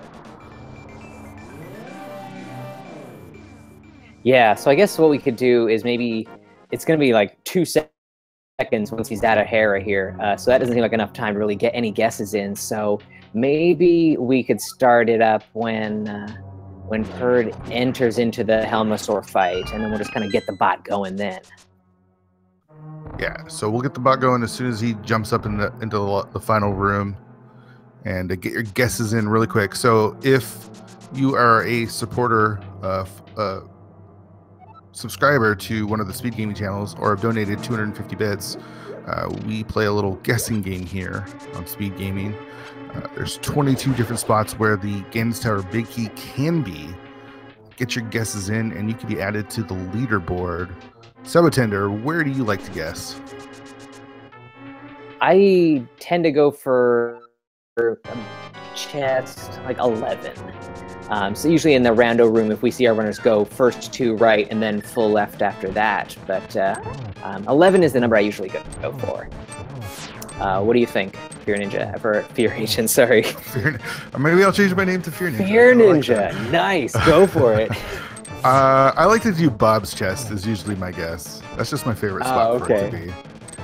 Yeah, so I guess what we could do is maybe it's gonna be like 2 seconds once he's out of Hera here, so that doesn't seem like enough time to really get any guesses in. So maybe we could start it up when Perd enters into the Helmasaur fight, and then we'll just kind of get the bot going then. Yeah, so we'll get the bot going as soon as he jumps up into the final room, and get your guesses in really quick. So if you are a supporter of subscriber to one of the Speed Gaming channels or have donated 250 bits, we play a little guessing game here on Speed Gaming. There's 22 different spots where the Ganon's Tower Big Key can be. Get your guesses in, and you can be added to the leaderboard. Subattender, where do you like to guess? I tend to go for chest, like 11. So usually in the rando room, if we see our runners go first 2 right and then full left after that. But 11 is the number I usually go for. What do you think, Fear Ninja? For Fear Agent, sorry. Maybe I'll change my name to Fear Ninja. Fear Ninja, like nice. Go for it. I like to do Bob's chest is usually my guess. That's just my favorite spot for it to be.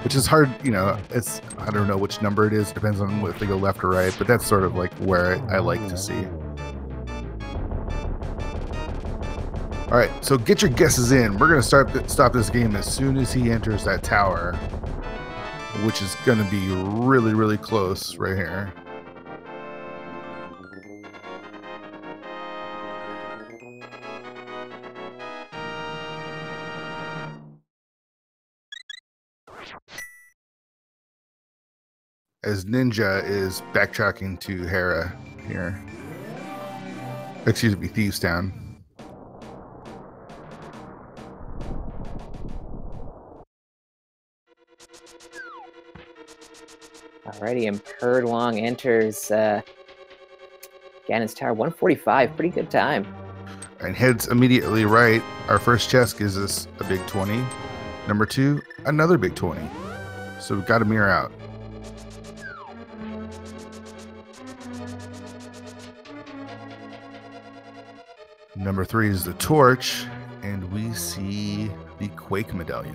Which is hard, you know, I don't know which number it is, depends on if they go left or right, but that's sort of like where I like to see. All right, so get your guesses in. We're gonna stop this game as soon as he enters that tower, which is gonna be really, really close right here. As Ninja is backtracking to Hera here. Excuse me, Thieves Town. Alrighty, and prdwong enters Ganon's Tower, 145, pretty good time. And heads immediately right. Our first chest gives us a big 20. Number 2, another big 20. So we've got to mirror out. Number 3 is the torch, and we see the Quake medallion.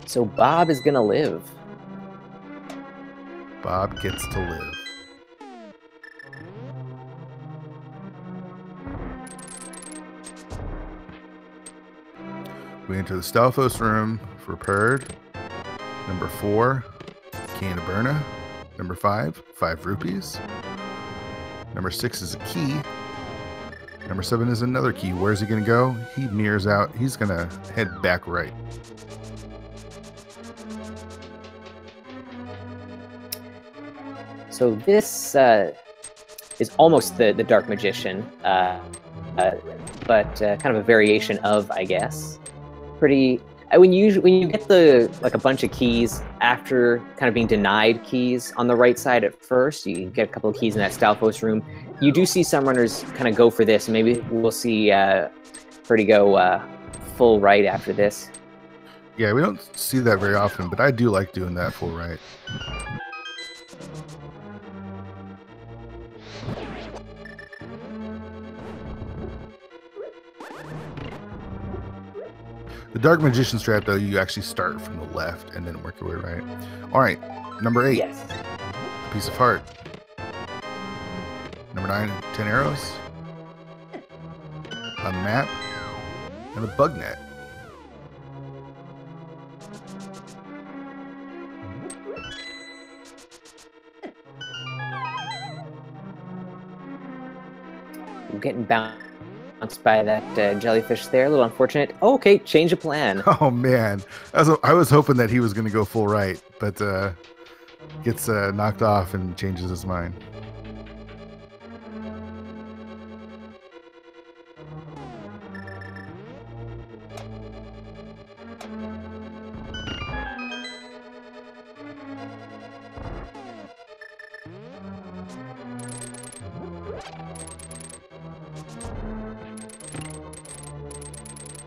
So Bob is gonna live. Bob gets to live. We enter the Stalfos room for Perd. Number 4, can of Berna. Number 5, 5 rupees. Number 6 is a key. Number 7 is another key. Where's he going to go? He mirrors out. He's going to head back right. So this is almost the Dark Magician, but kind of a variation of, I guess. Pretty. When you get a bunch of keys after kind of being denied keys on the right side at first, you get a couple of keys in that Stalfos room. You do see some runners kind of go for this, and maybe we'll see Purdy go full right after this. Yeah, we don't see that very often, but I do like doing that full right. The Dark Magician strat, though, you actually start from the left and then work your way right. All right, number 8. Yes. Piece of heart. Number 9, 10 arrows. A map. And a bug net. We're getting bounced by that jellyfish there. A little unfortunate. Oh, okay, change of plan. Oh, man. I was hoping that he was going to go full right, but gets knocked off and changes his mind.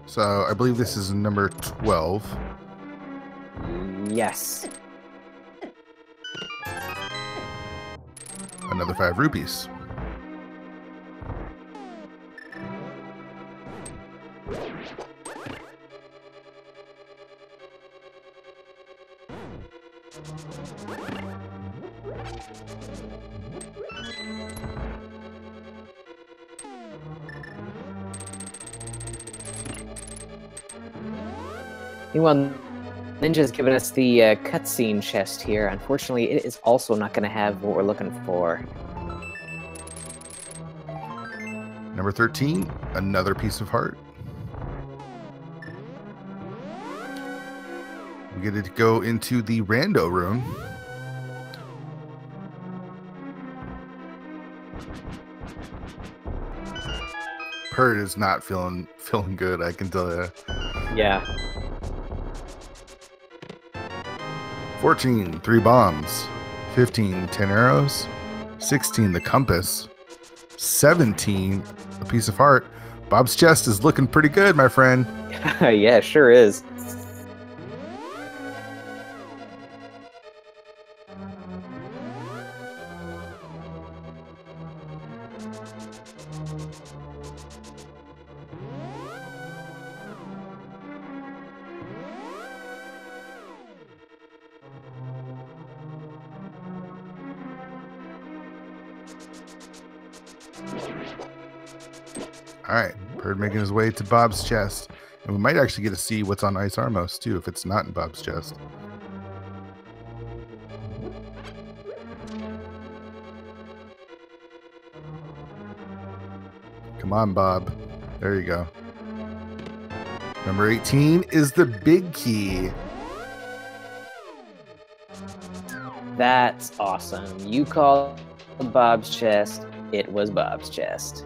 So I believe this is number 12. Yes. Another 5 rupees. Meanwhile, Ninja's given us the cutscene chest here. Unfortunately, it is also not going to have what we're looking for. Number 13, another piece of heart. We get to go into the rando room. Perd is not feeling good, I can tell you. Yeah. 14, 3 bombs. 15, 10 arrows. 16, the compass. 17, a piece of heart. Bob's chest is looking pretty good, my friend. Yeah, it sure is. All right, Perd making his way to Bob's chest. And we might actually get to see what's on Ice Armos, too, if it's not in Bob's chest. Come on, Bob. There you go. Number 18 is the big key. That's awesome. You called Bob's chest. It was Bob's chest.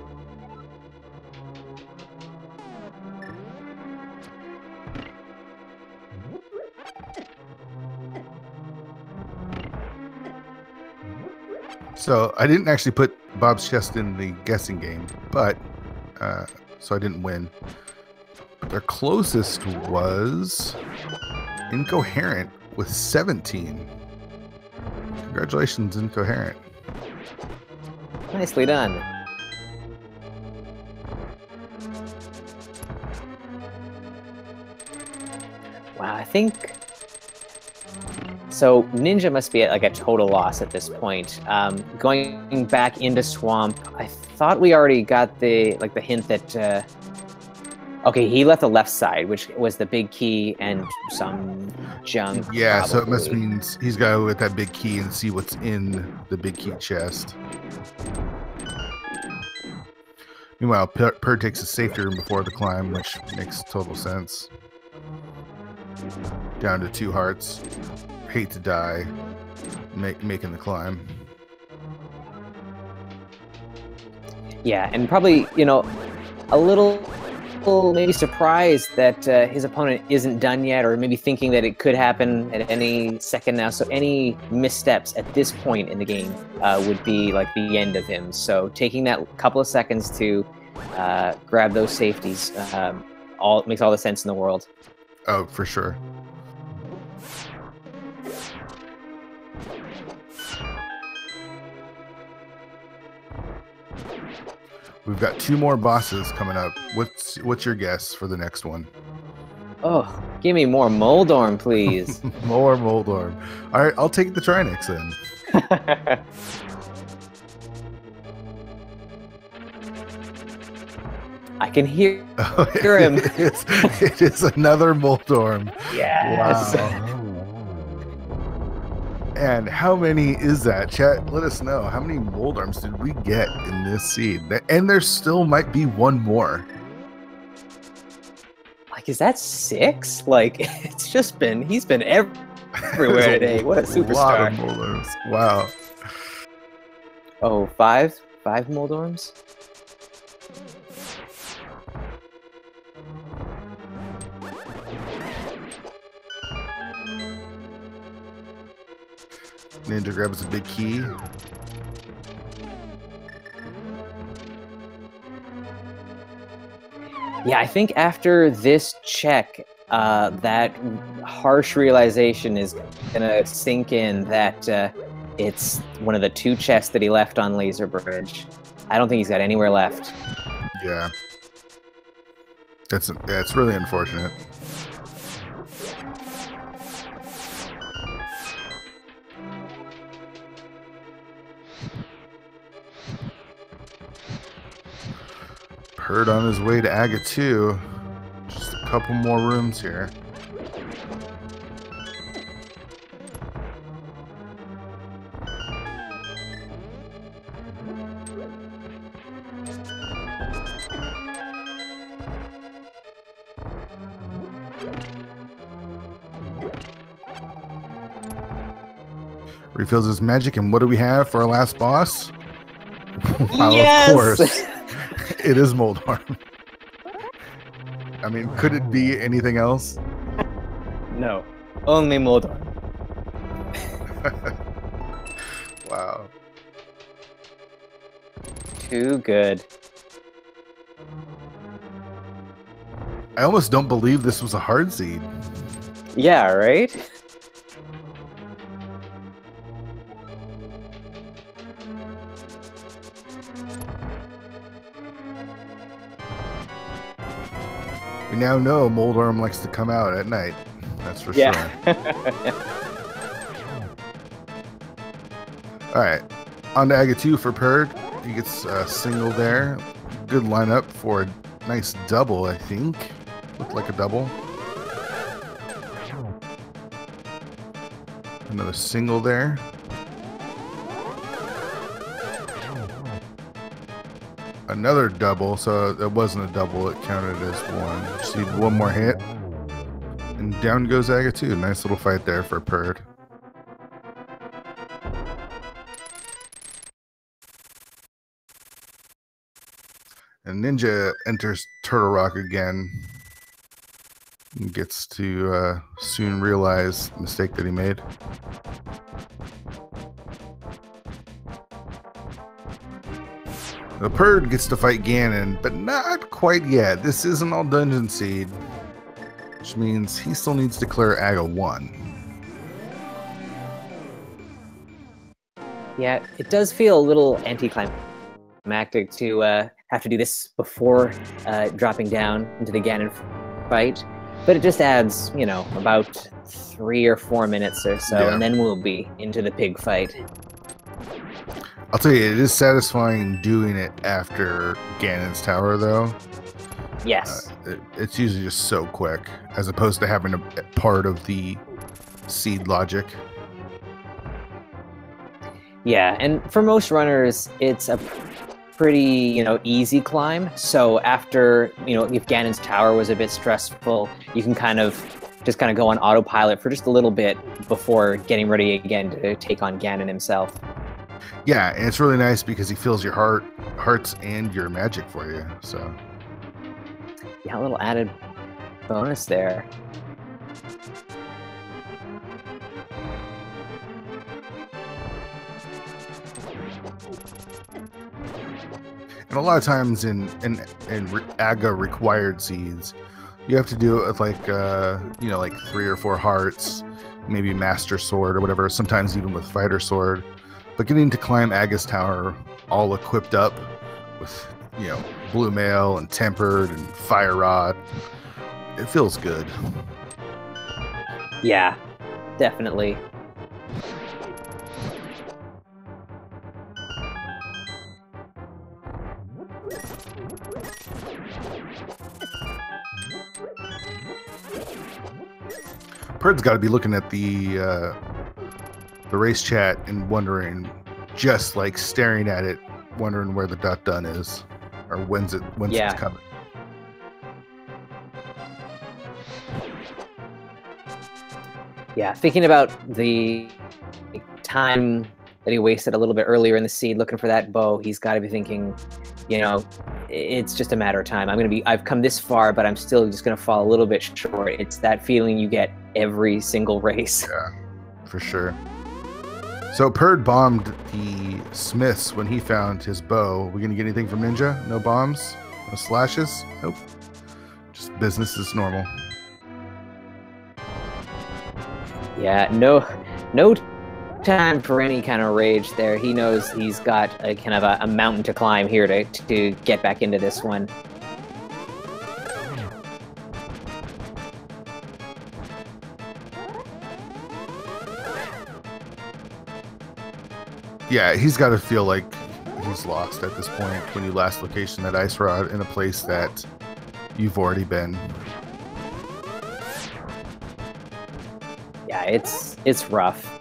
So I didn't actually put Bob's chest in the guessing game, but so I didn't win. But their closest was Incoherent with 17. Congratulations, Incoherent. Nicely done. Wow, I think... So So Ninja must be at like a total loss at this point. Going back into Swamp, I thought we already got the hint that okay, he left the left side, which was the big key and some junk. Yeah, probably. so it must mean he's got to go get that big key and see what's in the big key chest. Meanwhile, Purr takes a safety room before the climb, which makes total sense. Down to 2 hearts. Hate to die. Making the climb. Yeah, and probably, you know, a little maybe surprised that his opponent isn't done yet, or maybe thinking that it could happen at any second now. So any missteps at this point in the game would be like the end of him. So taking that couple of seconds to grab those safeties makes all the sense in the world. Oh, for sure. We've got 2 more bosses coming up. What's your guess for the next one? Oh, give me more Moldorm, please. More Moldorm. All right, I'll take the Trinix then. I can hear him. It is another Moldorm. Yes. Wow. And how many is that? Chat, let us know. How many Moldorms did we get in this seed? And there still might be one more. Like, is that 6? Like, it's just been, he's been everywhere today. What a superstar. A lot of Moldorms. Wow. Oh, 5? 5 Moldorms? Ninja grabs a big key. Yeah, I think after this check, that harsh realization is gonna sink in that it's one of the 2 chests that he left on Laser Bridge. I don't think he's got anywhere left. Yeah. It's really unfortunate. Purr on his way to Agate 2. Just a couple more rooms here. Refills his magic, and what do we have for our last boss? Wow, yes! Of course. It is Moldorm. I mean, could it be anything else? No, only Moldorm. Wow. Too good. I almost don't believe this was a hard seed. Yeah, right? We now know Moldorm likes to come out at night. That's for sure. All right. On to Agate 2 for Purr. He gets a single there. Good lineup for a nice double, I think. Looked like a double. Another single there. Another double, so it wasn't a double, it counted as one. Just need one more hit. And down goes Agate 2. Nice little fight there for Purr. And Ninja enters Turtle Rock again. And gets to soon realize the mistake that he made. The Purr gets to fight Ganon, but not quite yet. This isn't all Dungeon Seed, which means he still needs to clear Agate 1. Yeah, it does feel a little anticlimactic to have to do this before dropping down into the Ganon fight. But it just adds, you know, about 3 or 4 minutes or so, Yeah. and then we'll be into the pig fight. I'll tell you, it is satisfying doing it after Ganon's Tower, though. Yes. It's usually just so quick, as opposed to having a part of the seed logic. Yeah, and for most runners, it's a pretty, you know, easy climb. So after, you know, if Ganon's Tower was a bit stressful, you can kind of go on autopilot for just a little bit before getting ready again to take on Ganon himself. Yeah, and it's really nice because he fills your hearts and your magic for you. So Yeah, a little added bonus there. And a lot of times in AGA required seeds, you have to do it with like you know, like 3 or 4 hearts, maybe Master Sword or whatever. Sometimes even with Fighter Sword. But getting to climb Aga's Tower all equipped up with, you know, Blue Mail and Tempered and Fire Rod, it feels good. Yeah, definitely. Perd's got to be looking at the race chat and wondering, just like staring at it, wondering where the .done is, or when's Yeah. it's coming. Yeah, thinking about the time that he wasted a little bit earlier in the seed looking for that bow, he's got to be thinking, you know, it's just a matter of time. I've come this far, but I'm still just going to fall a little bit short. It's that feeling you get every single race. Yeah, for sure. So Perd bombed the Smiths when he found his bow. We gonna get anything from Ninja? No bombs? No slashes? Nope. Just business as normal. Yeah, no time for any kind of rage there. He knows he's got a kind of a mountain to climb here to get back into this one. Yeah, he's got to feel like he's lost at this point when you last location that ice rod in a place that you've already been. Yeah, it's rough.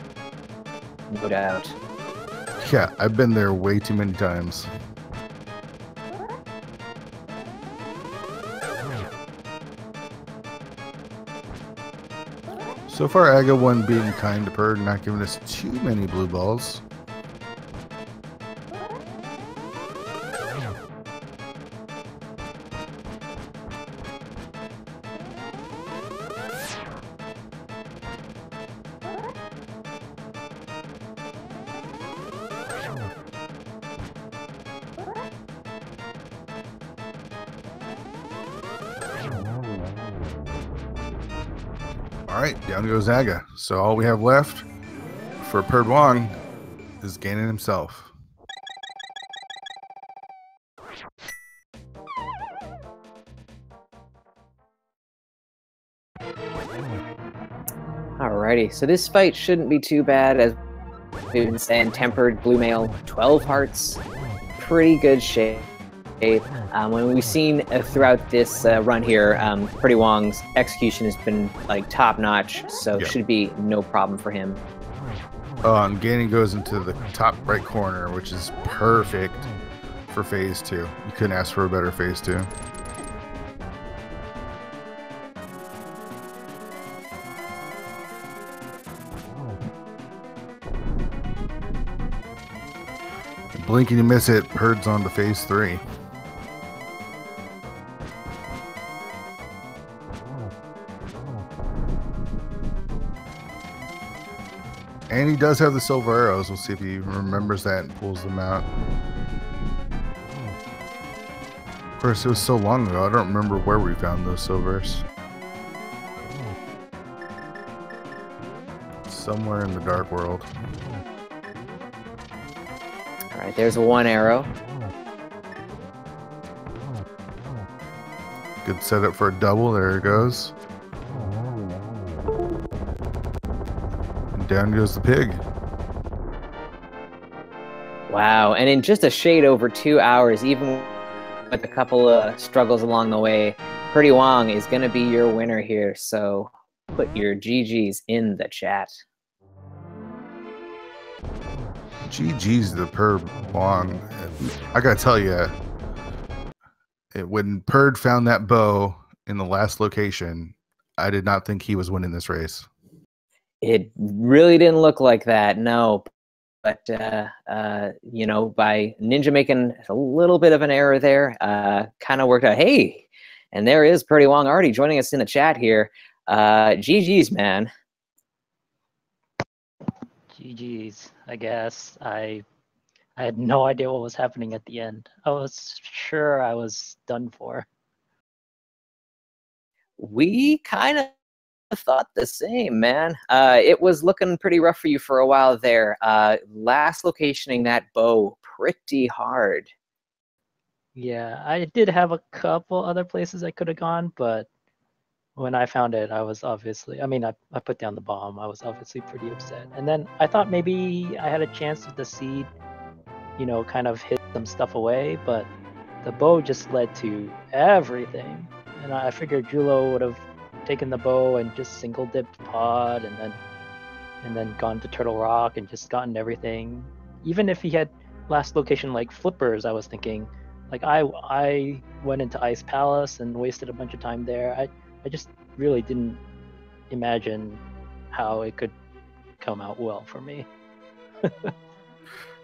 No doubt. Yeah, I've been there way too many times. So far, Aga won being kind to Perd, not giving us too many blue balls. Alright, down goes Aga. So all we have left for prdwong is Ganon himself. Alrighty, so this fight shouldn't be too bad. As we've been saying, Tempered, Blue Mail, 12 hearts, pretty good shape. When we've seen throughout this run here, prdwong's execution has been like top notch, so Yep. should be no problem for him. And Ganon goes into the top right corner, which is perfect for phase 2. You couldn't ask for a better phase 2. Blink and you miss it, Perd's on to phase 3. And he does have the silver arrows. We'll see if he remembers that and pulls them out. Of course, it was so long ago, I don't remember where we found those silvers. Somewhere in the dark world. Alright, there's one arrow. Good setup for a double. There it goes. down goes the pig. Wow, and in just a shade over 2 hours, even with a couple of struggles along the way, prdwong is going to be your winner here. So put your GGs in the chat. GG's the prdwong. I gotta tell you, when Perd found that bow in the last location, I did not think he was winning this race. It really didn't look like that, no. But, you know, by Ninja making a little bit of an error there, kind of worked out. Hey, and there is prdwong already joining us in the chat here. GG's, man. GG's, I guess. I had no idea what was happening at the end. I was sure I was done for. We kind of thought the same, man. It was looking pretty rough for you for a while there. Last locationing that bow pretty hard. Yeah, I did have a couple other places I could have gone, but when I found it, I was obviously, I mean, I put down the bomb. I was obviously pretty upset. And then I thought maybe I had a chance with the seed, you know, kind of hit some stuff away, but the bow just led to everything. And I figured Jullo would have taken the bow and just single dipped pod and then gone to Turtle Rock and just gotten everything. Even if he had last location like flippers, I was thinking, like I went into Ice Palace and wasted a bunch of time there. I just really didn't imagine how it could come out well for me.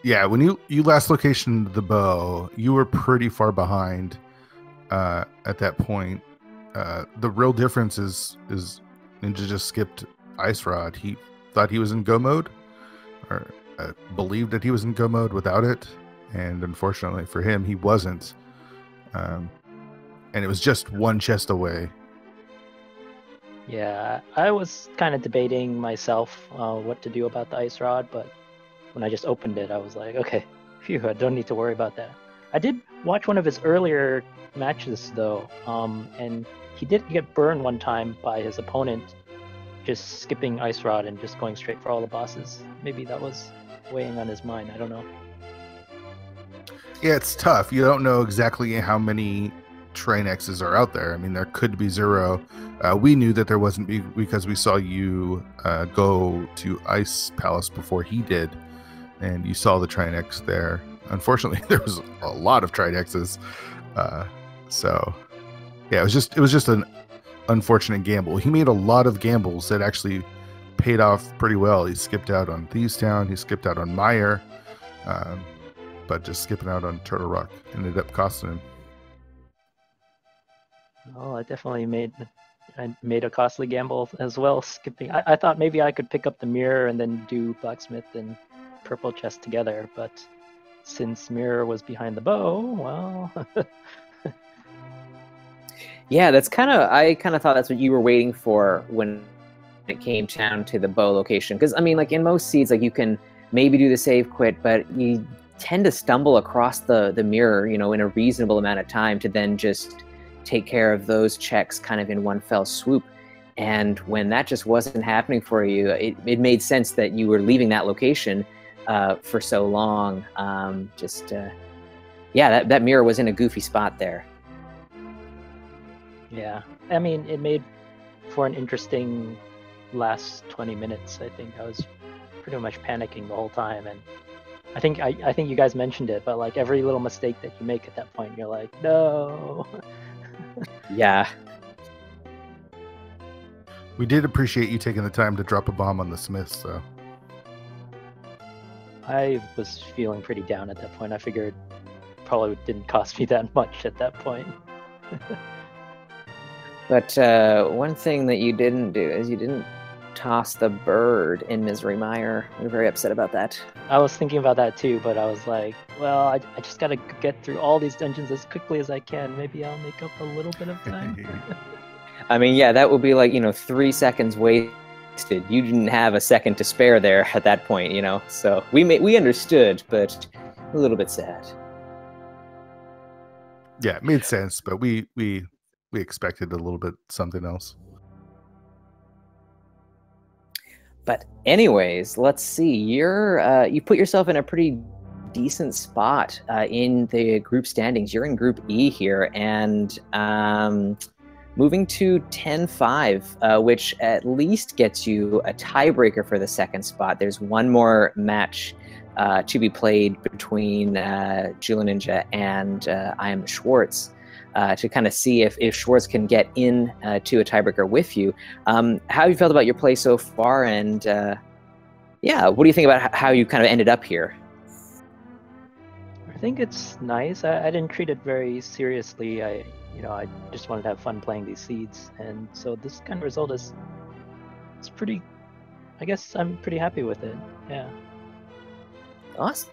Yeah, when you last locationed the bow, you were pretty far behind at that point. The real difference is Ninja just skipped Ice Rod. He thought he was in go mode, or believed that he was in go mode without it, and unfortunately for him, he wasn't. And it was just one chest away. Yeah, I was kind of debating myself what to do about the Ice Rod, but when I just opened it, I was like, okay, phew, I don't need to worry about that. I did watch one of his earlier matches, though, and he did get burned one time by his opponent just skipping Ice Rod and just going straight for all the bosses. Maybe that was weighing on his mind. I don't know. Yeah, it's tough. You don't know exactly how many Train X's are out there. I mean, there could be 0. We knew that there wasn't because we saw you go to Ice Palace before he did, and you saw the Train X there. Unfortunately, there was a lot of Train X's. So, yeah, it was just an unfortunate gamble. He made a lot of gambles that actually paid off pretty well. He skipped out on Thieves Town. He skipped out on Meyer. But just skipping out on Turtle Rock ended up costing him. Oh, I definitely made a costly gamble as well, skipping. I thought maybe I could pick up the mirror and then do Blacksmith and Purple Chest together, but since mirror was behind the bow, well... Yeah, I kind of thought that's what you were waiting for when it came down to the bow location. Because, I mean, like in most seeds, like you can maybe do the save quit, but you tend to stumble across the mirror, you know, in a reasonable amount of time to then just take care of those checks kind of in one fell swoop. And when that just wasn't happening for you, it made sense that you were leaving that location for so long. Yeah, that mirror was in a goofy spot there. Yeah, I mean, it made for an interesting last 20 minutes. I think I was pretty much panicking the whole time, and I think you guys mentioned it, but like every little mistake that you make at that point, you're like, no. Yeah. We did appreciate you taking the time to drop a bomb on the Smiths, so. I was feeling pretty down at that point. I figured probably didn't cost me that much at that point. But one thing that you didn't do is you didn't toss the bird in Misery Mire. We were very upset about that. I was thinking about that too, but I was like, well, I just gotta get through all these dungeons as quickly as I can. Maybe I'll make up a little bit of time. I mean, yeah, that would be like, 3 seconds wasted. You didn't have a second to spare there at that point, So we understood, but a little bit sad. Yeah, it made sense, but we expected a little bit something else. But anyways, let's see. You put yourself in a pretty decent spot in the group standings. You're in Group E here, and moving to 10-5, which at least gets you a tiebreaker for the second spot. There's one more match to be played between Julloninja and I am Schwartz to kind of see if Schwartz can get in to a tiebreaker with you. How have you felt about your play so far? And yeah, what do you think about how you kind of ended up here? I think it's nice. I didn't treat it very seriously. I just wanted to have fun playing these seeds, and so this kind of result it's pretty. I guess I'm pretty happy with it. Yeah. Awesome,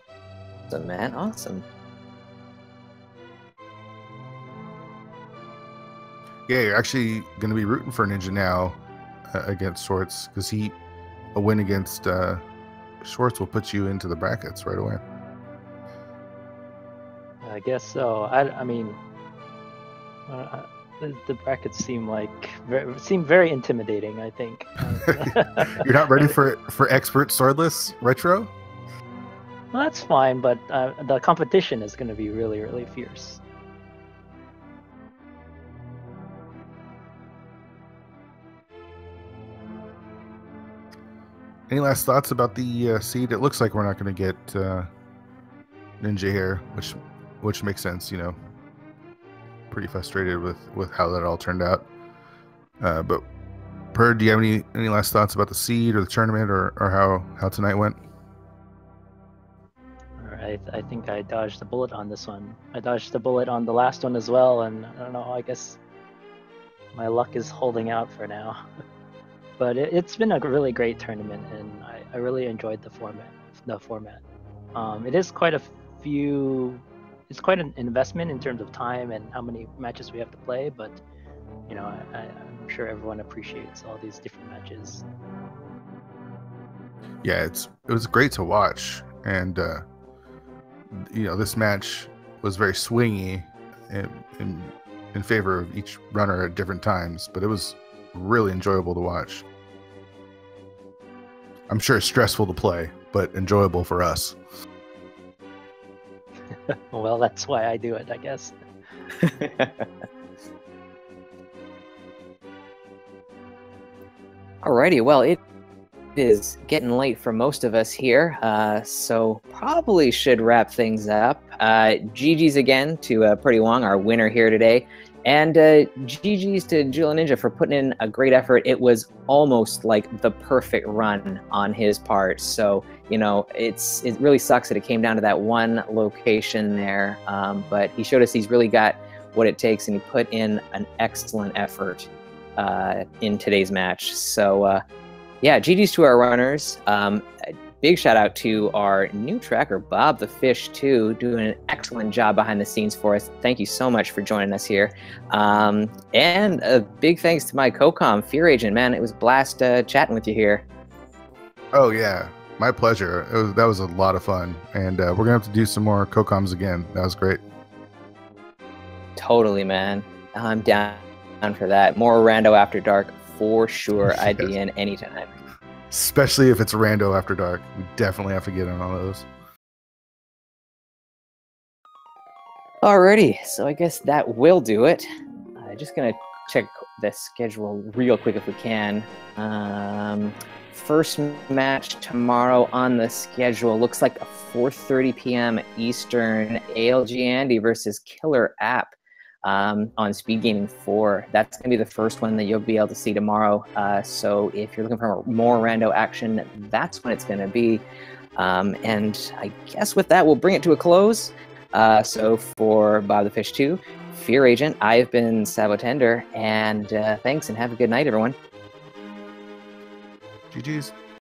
man. Awesome. Yeah, you're actually going to be rooting for Ninja now against Schwartz, because a win against Schwartz will put you into the brackets right away. I guess so. I mean, the brackets seem very intimidating, I think. You're not ready for expert swordless retro? Well, that's fine, but the competition is going to be really, really fierce. Any last thoughts about the seed? It looks like we're not going to get Ninja here, which makes sense, you know. Pretty frustrated with how that all turned out. But Perd, do you have any last thoughts about the seed or the tournament or how tonight went? All right, I think I dodged a bullet on this one. I dodged a bullet on the last one as well, and I don't know, I guess my luck is holding out for now. But it's been a really great tournament, and I really enjoyed the format. It is quite it's quite an investment in terms of time and how many matches we have to play, but you know, I'm sure everyone appreciates all these different matches. Yeah, it was great to watch, and you know, this match was very swingy in favor of each runner at different times, but it was really enjoyable to watch. I'm sure stressful to play, but enjoyable for us. Well, that's why I do it, I guess. Alrighty, well, it is getting late for most of us here, so probably should wrap things up. GG's again to prdwong, our winner here today, and GG's to Julloninja for putting in a great effort. It was almost like the perfect run on his part, so you know, it really sucks that it came down to that one location there, but he showed us he's really got what it takes, and he put in an excellent effort in today's match. So yeah, GG's to our runners. A big shout out to our new tracker, Bob the Fish, too, doing an excellent job behind the scenes for us. Thank you so much for joining us here. And a big thanks to my co-com, Fear Agent. Man, it was a blast chatting with you here. Oh yeah, my pleasure. That was a lot of fun, and we're gonna have to do some more co-coms again. That was great. Totally, man. I'm down for that. More Rando After Dark for sure. I'd be in anytime. Especially if it's Rando After Dark. We definitely have to get in on those. Alrighty, so I guess that will do it. Just gonna check the schedule real quick if we can. First match tomorrow on the schedule looks like a 4:30 p.m. Eastern, ALG Andy versus Killer App on Speed Gaming 4. That's going to be the first one that you'll be able to see tomorrow. So if you're looking for more rando action, that's when it's going to be. And I guess with that, we'll bring it to a close. So for Bob the Fish 2, Fear Agent, I've been Savotender, and thanks and have a good night, everyone. GG's.